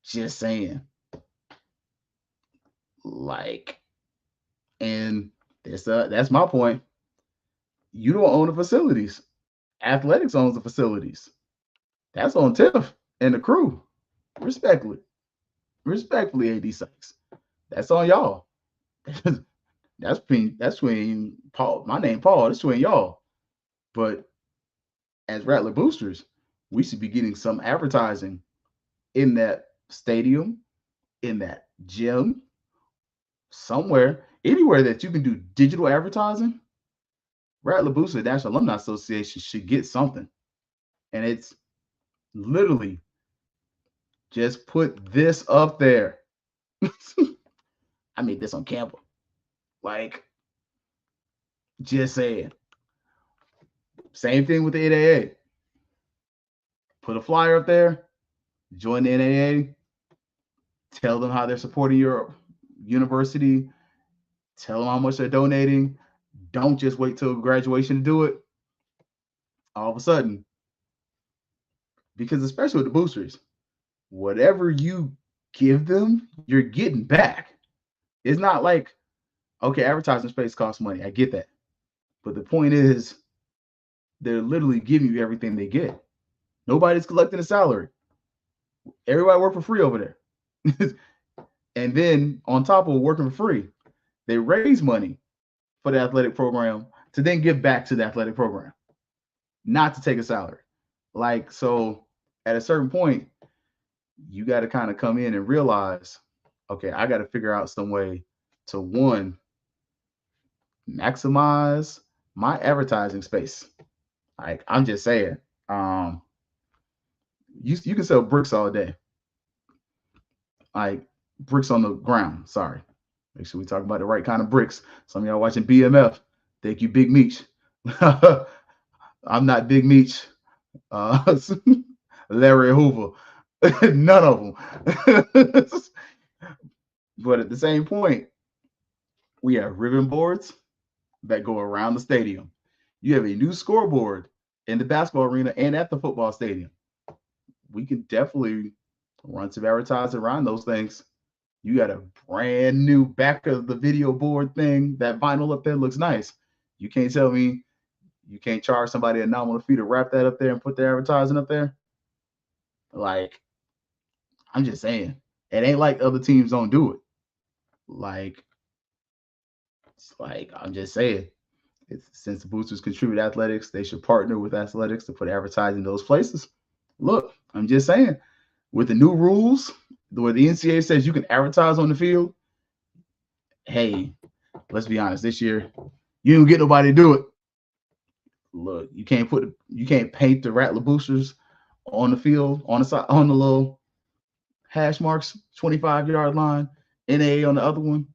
just saying. Like, and that's my point. You don't own the facilities. Athletics owns the facilities. That's on Tiff and the crew. Respectfully, AD Sykes. That's on y'all. that's between Paul. My name Paul. That's between y'all. But as Rattler Boosters, we should be getting some advertising in that stadium, in that gym, somewhere, anywhere that you can do digital advertising. Rattler Booster National Alumni Association should get something. And it's literally just put this up there. I made this on Canva. Like, just saying. Same thing with the NAA. Put a flyer up there. Join the NAA. Tell them how they're supporting your university. Tell them how much they're donating. Don't just wait till graduation to do it. All of a sudden, because especially with the boosters, whatever you give them, you're getting back. It's not like, okay, advertising space costs money. I get that. But the point is, they're literally giving you everything they get. Nobody's collecting a salary. Everybody work for free over there. And then on top of working for free, they raise money for the athletic program to then give back to the athletic program, not to take a salary. Like, so at a certain point, you got to kind of come in and realize, okay, I got to figure out some way to, one, maximize my advertising space. Like, I'm just saying, you can sell bricks all day. Like, bricks on the ground. Sorry. Make sure we talk about the right kind of bricks. Some of y'all watching BMF. Thank you, Big Meech. I'm not Big Meech. Larry Hoover. None of them. But at the same point, we have ribbon boards that go around the stadium. You have a new scoreboard in the basketball arena and at the football stadium. We can definitely run some advertising around those things. You got a brand new back of the video board thing. That vinyl up there looks nice. You can't tell me you can't charge somebody a nominal fee to wrap that up there and put their advertising up there. Like, I'm just saying, it ain't like other teams don't do it. Like, it's like, I'm just saying, since the boosters contribute athletics, they should partner with athletics to put advertising in those places. Look, I'm just saying, with the new rules, where the NCAA says you can advertise on the field, hey, let's be honest, this year, you don't get nobody to do it. Look, you can't paint the Rattler Boosters on the field, on the side, on the little hash marks, 25-yard line, NAA on the other one,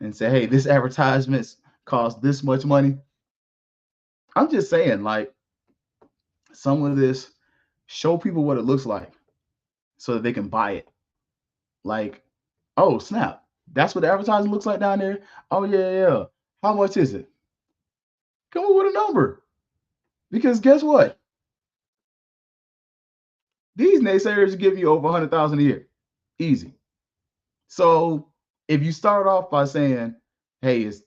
and say, hey, this advertisement costs this much money. I'm just saying, like, some of this, show people what it looks like so that they can buy it. Like, oh, snap. That's what the advertising looks like down there? Oh, yeah. How much is it? Come up with a number. Because guess what? These naysayers are giving you over 100,000 a year, easy. So if you start off by saying, "Hey, it's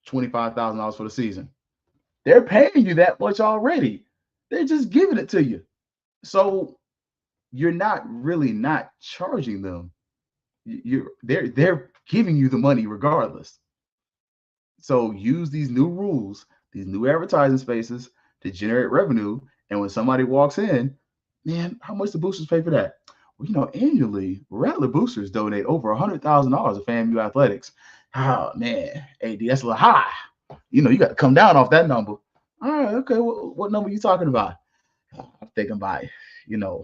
$25,000 for the season," they're paying you that much already. They're just giving it to you. So you're not really not charging them. They're giving you the money regardless. So use these new rules, these new advertising spaces to generate revenue. And when somebody walks in, man, how much the boosters pay for that? Well, annually, Rattler Boosters donate over $100,000 to FAMU Athletics. Oh man, AD, that's a little high. You got to come down off that number. All right, okay. What number are you talking about? I'm thinking about, you know,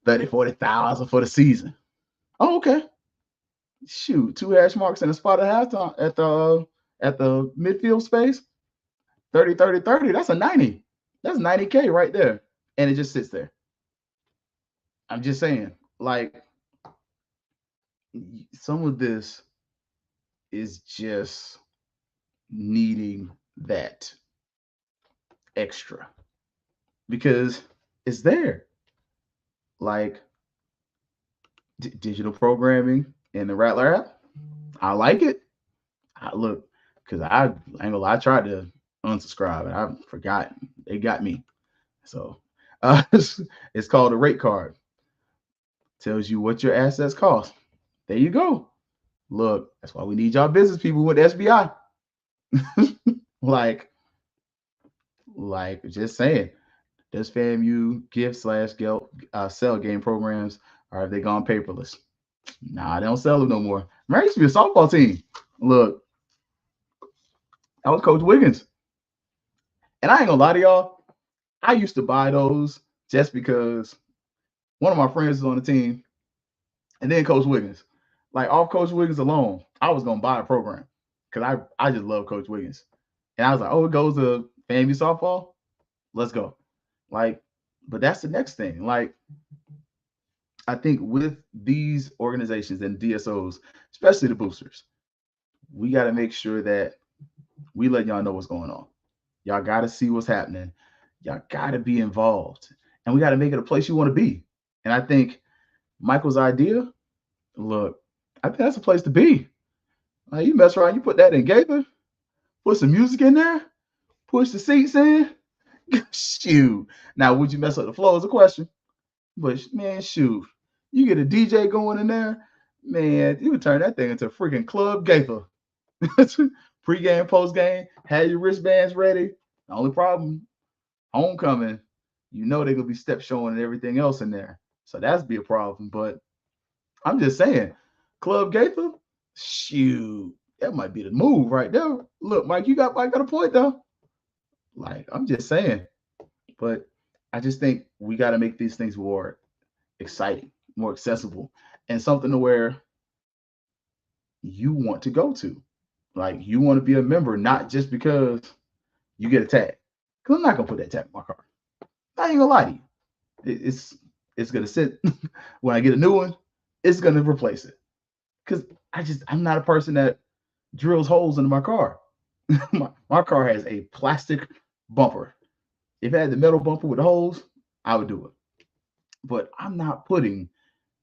30,000, 40,000 for the season. Oh, okay. Shoot, 2 hash marks and a spot at halftime at the midfield space. 30, 30, 30. That's a 90. That's 90K right there. And it just sits there. I'm just saying, like, some of this is just needing that extra because it's there. Like digital programming in the Rattler app. I like it. Look, because I ain't gonna lie, I tried to unsubscribe and I forgot. They got me. So it's called a rate card. Tells you what your assets cost. There you go. Look, that's why we need y'all business people with SBI. like, just saying. Does FAMU gift / sell game programs, or have they gone paperless? Nah, they don't sell them no more. Remember, used to be a softball team. Look, that was Coach Wiggins. And I ain't gonna lie to y'all, I used to buy those just because one of my friends was on the team, and then Coach Wiggins. Like off Coach Wiggins alone, I was gonna buy a program because I just love Coach Wiggins. And I was like, oh, it goes to FAMU softball. Let's go. Like, but that's the next thing. Like, I think with these organizations and DSOs, especially the boosters, we got to make sure that we let y'all know what's going on. Y'all got to see what's happening. Y'all got to be involved. And we got to make it a place you want to be. And I think Michael's idea, look, I think that's a place to be. Like, you mess around, you put that in Gaither, put some music in there, push the seats in. Shoot. Now, would you mess up the flow is a question. But, man, shoot. You get a DJ going in there, man, you can turn that thing into a freaking club Gaither. Pre-game, post-game, have your wristbands ready. The only problem, homecoming, they're going to be step showing and everything else in there. So that's be a problem. But I'm just saying, Club Gaither, shoot, that might be the move right there. Look, Mike got a point, though. Like, I'm just saying. But I just think we got to make these things more exciting, more accessible, and something to where you want to go to. Like, you want to be a member, not just because you get a tag. Because I'm not going to put that tag in my car. I ain't going to lie to you. It's going to sit. When I get a new one, it's going to replace it. Because I'm not a person that drills holes into my car. my car has a plastic bumper. If it had the metal bumper with the holes, I would do it. But I'm not putting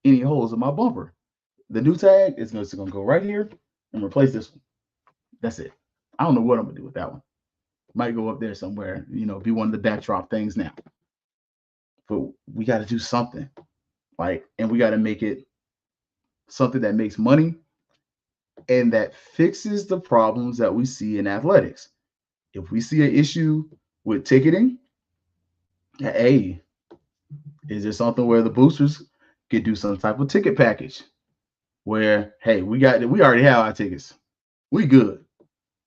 any holes in my bumper. The new tag is going to go right here and replace this one. That's it. I don't know what I'm going to do with that one. Might go up there somewhere, be one of the backdrop things now. But we got to do something. And we got to make it something that makes money and that fixes the problems that we see in athletics. If we see an issue with ticketing, hey, is there something where the boosters could do some type of ticket package where, hey, we already have our tickets. We good.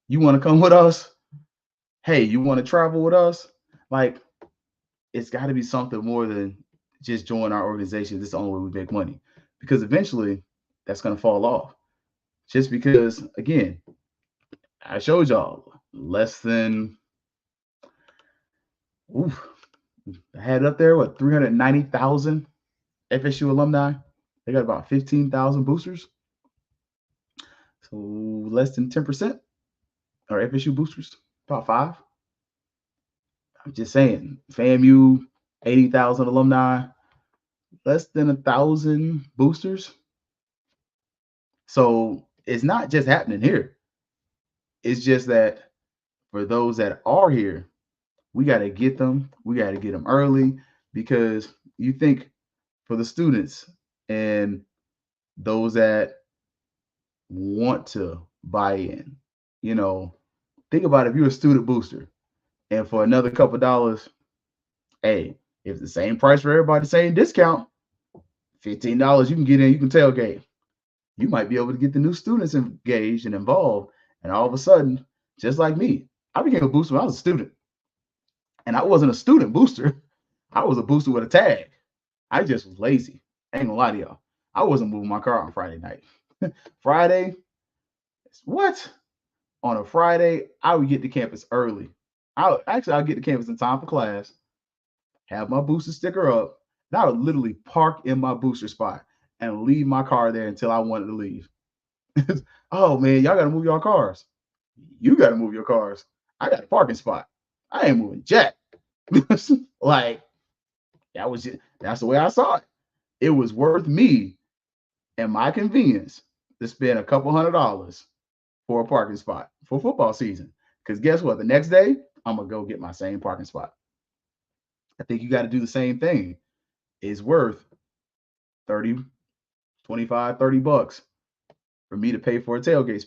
You want to come with us? Hey, you want to travel with us? Like, it's got to be something more than just join our organization. This is the only way we make money. Because eventually that's going to fall off. Just because, again, I showed y'all less than, I had up there, 390,000 FSU alumni. They got about 15,000 boosters. So less than 10% are FSU boosters, about 5. I'm just saying, FAMU, 80,000 alumni, less than 1,000 boosters. So it's not just happening here. It's just that for those that are here, we got to get them. We got to get them early because you think for the students and those that want to buy in, you know, think about if you're a student booster and for another couple dollars, hey, if the same price for everybody, same discount, $15 you can get in, you can tailgate. You might be able to get the new students engaged and involved. And all of a sudden, just like me, I became a booster when I was a student. And I wasn't a student booster. I was a booster with a tag. I just was lazy. I ain't gonna lie to y'all. I wasn't moving my car on Friday night. Friday, what? On a Friday, I would get to campus early. I'll get to campus in time for class, have my booster sticker up, and I would literally park in my booster spot and leave my car there until I wanted to leave. Oh man, y'all gotta move your cars. You gotta move your cars. I got a parking spot. I ain't moving jack. Like that's the way I saw it. It was worth me and my convenience to spend a couple $100 for a parking spot for football season. Because guess what? The next day, I'm gonna go get my same parking spot. I think you got to do the same thing. It's worth 30, 25, $30 for me to pay for a tailgate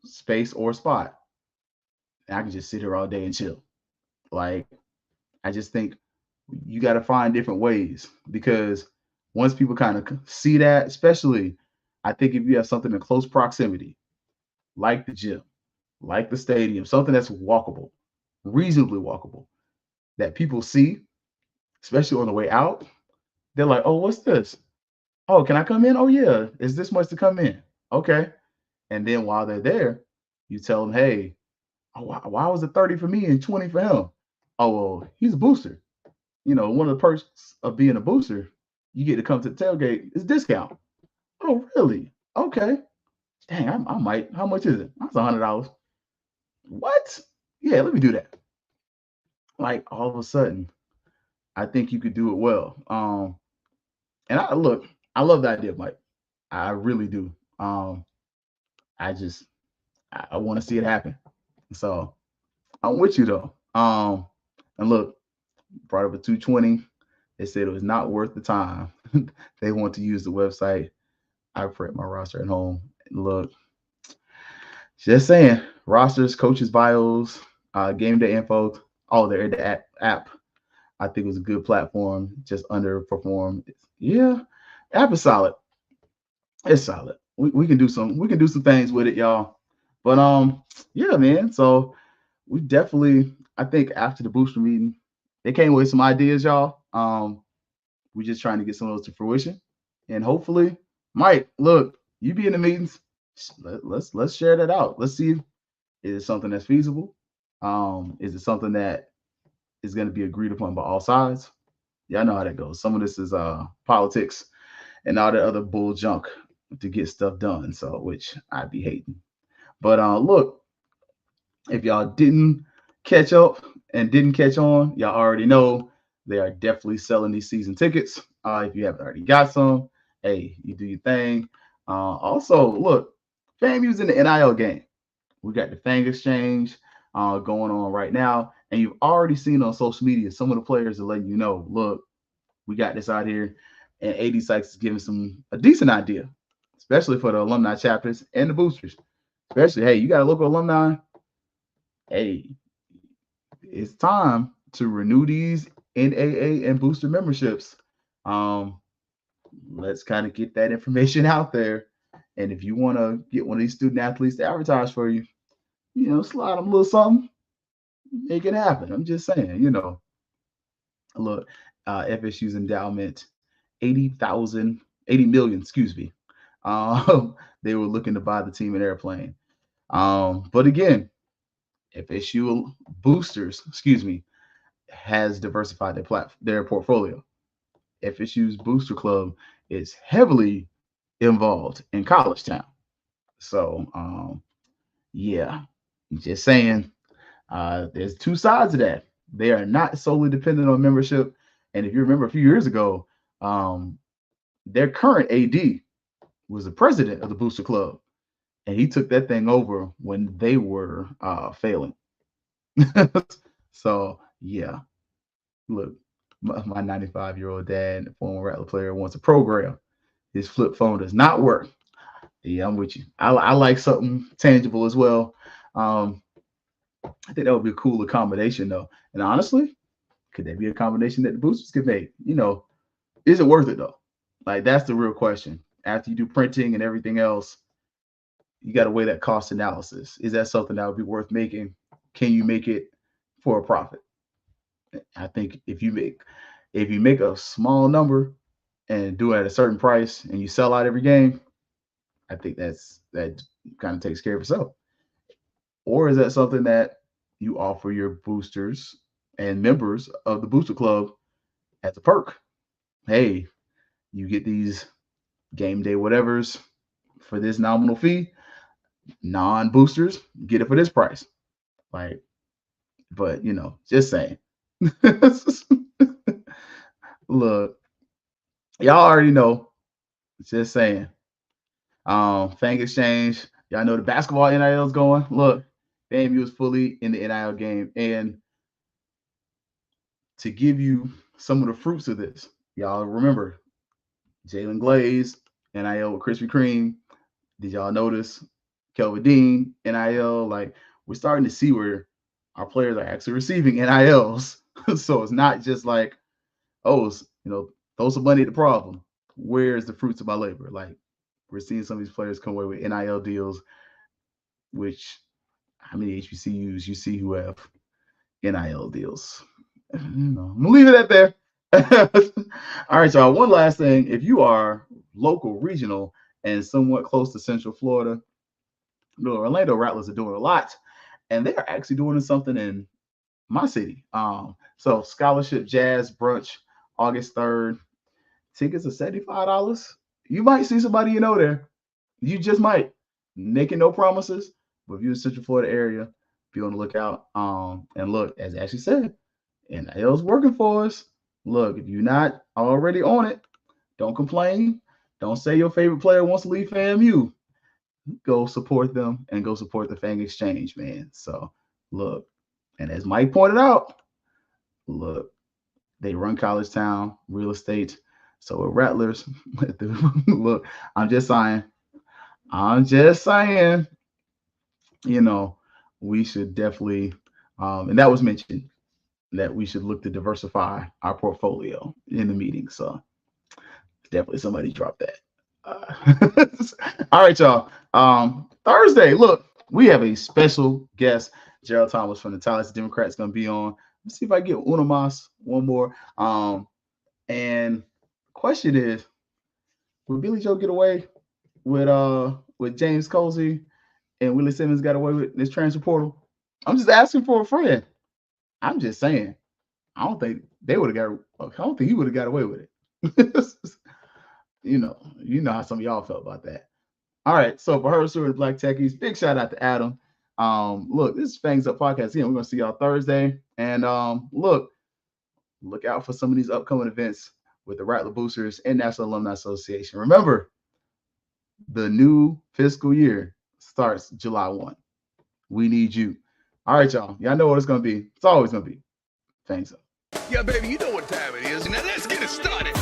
space or spot. And I can just sit here all day and chill. Like, I just think you got to find different ways because once people kind of see that, especially, I think if you have something in close proximity, like the gym, like the stadium, something that's walkable, reasonably walkable, that people see, especially on the way out, they're like, oh, what's this? Oh, can I come in? Oh, yeah. Is this much to come in? Okay. And then while they're there, you tell them, hey, oh, why was it 30 for me and 20 for him? Oh, well, he's a booster. You know, one of the perks of being a booster, you get to come to the tailgate, it's discount. Oh, really? Okay. Dang, I might. How much is it? That's $100. What? Yeah, let me do that. Like all of a sudden, I think you could do it well. And I love the idea, Mike. I really do. I just I want to see it happen. So I'm with you though. And look, brought up a 220. They said it was not worth the time. They want to use the website. I prep my roster at home. And look, just saying, rosters, coaches' bios, game day info. Oh, they're in the app. I think it was a good platform. Just underperformed. Yeah, app is solid. It's solid. We can do some things with it, y'all. But yeah, man. So we definitely, I think after the booster meeting, they came with some ideas, y'all. We're just trying to get some of those to fruition, and hopefully, Mike, look, you be in the meetings. Let's share that out. Let's see, is it something that's feasible? Is it something that is going to be agreed upon by all sides? Y'all know how that goes. Some of this is politics and all that other bull junk to get stuff done. So, which I'd be hating. But look, if y'all didn't catch up and didn't catch on, y'all already know they are definitely selling these season tickets. If you haven't already got some, hey, you do your thing. Also, look, FAMU's in the NIL game. We got the Fangs exchange going on right now. And you've already seen on social media, some of the players are letting you know, look, we got this out here. And AD Sykes is giving a decent idea, especially for the alumni chapters and the boosters. Especially, hey, you got a local alumni. Hey, it's time to renew these NAA and booster memberships. Let's kind of get that information out there. And if you want to get one of these student athletes to advertise for you, slide them a little something, make it happen. I'm just saying, look, FSU's endowment, 80 million, excuse me. They were looking to buy the team an airplane. But again, FSU boosters, has diversified their portfolio. FSU's booster club is heavily involved in college town. So, yeah, just saying, there's two sides of that. They are not solely dependent on membership. And if you remember a few years ago, their current AD was the president of the Booster Club, and he took that thing over when they were failing. So yeah, look, my 95-year-old dad, former Rattler player, wants a program. His flip phone does not work. Yeah, I'm with you. I like something tangible as well. I think that would be a cool accommodation though. And honestly, could that be a combination that the boosters could make? Is it worth it though? Like, that's the real question. After you do printing and everything else, you got to weigh that cost analysis. Is that something that would be worth making? Can you make it for a profit? I think if you make a small number and do it at a certain price and you sell out every game, I think that kind of takes care of itself. Or is that something that you offer your boosters and members of the Booster Club as a perk? Hey, you get these game day whatevers for this nominal fee. Non-boosters get it for this price. Like, but just saying. Look, y'all already know. Just saying. Fang Exchange. Y'all know the basketball NIL is going. Look, FAMU is fully in the NIL game. And to give you some of the fruits of this, y'all remember Jalen Glaze, NIL with Krispy Kreme. Did y'all notice Kelvin Dean, NIL? Like, we're starting to see where our players are actually receiving NILs. So it's not just like, throw some money at the problem. Where's the fruits of my labor? Like, we're seeing some of these players come away with NIL deals, which, how many HBCUs you see who have NIL deals? I'm going to leave it at there. All right, y'all. One last thing. If you are local, regional, and somewhat close to Central Florida, the Orlando Rattlers are doing a lot, and they are actually doing something in my city. So Scholarship Jazz Brunch, August 3rd. Tickets are $75. You might see somebody there. You just might. Making no promises, but if you're in the Central Florida area, be on the lookout. And look, as Ashley said, NIL's working for us. Look, if you're not already on it, don't complain. Don't say your favorite player wants to leave FAMU. Go support them and go support the Fang Exchange, man. So look, and as Mike pointed out, look, they run College Town, real estate. So with Rattlers, look, I'm just saying, we should definitely, and that was mentioned, that we should look to diversify our portfolio in the meeting. So definitely somebody dropped that. All right, y'all. Thursday, look, we have a special guest. Gerald Thomas from the Tallahassee Democrats going to be on. Let's see if I get Uno Mas one more. And question is, will Billy Joe get away with James Colsey and Willie Simmons got away with this transfer portal? I'm just asking for a friend. I'm just saying. I don't think he would have got away with it. You know how some of y'all felt about that. All right. So for her, Stewart, Black Techies, big shout out to Adam. Look, this is Fangs Up Podcast. Again, we're gonna see y'all Thursday. And look out for some of these upcoming events with the Rattler Boosters and National Alumni Association. Remember, the new fiscal year starts July 1. We need you. All right, y'all. Y'all know what it's gonna be. It's always gonna be Fangs Up. Yeah, baby, you know what time it is. Now let's get it started.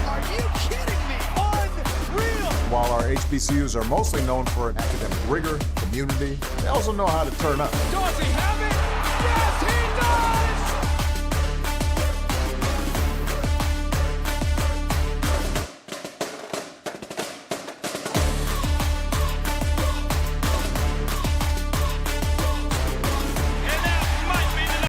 Are you kidding me? Unreal! While our HBCUs are mostly known for academic rigor, community, they also know how to turn up. Does he have it? Yes, he does!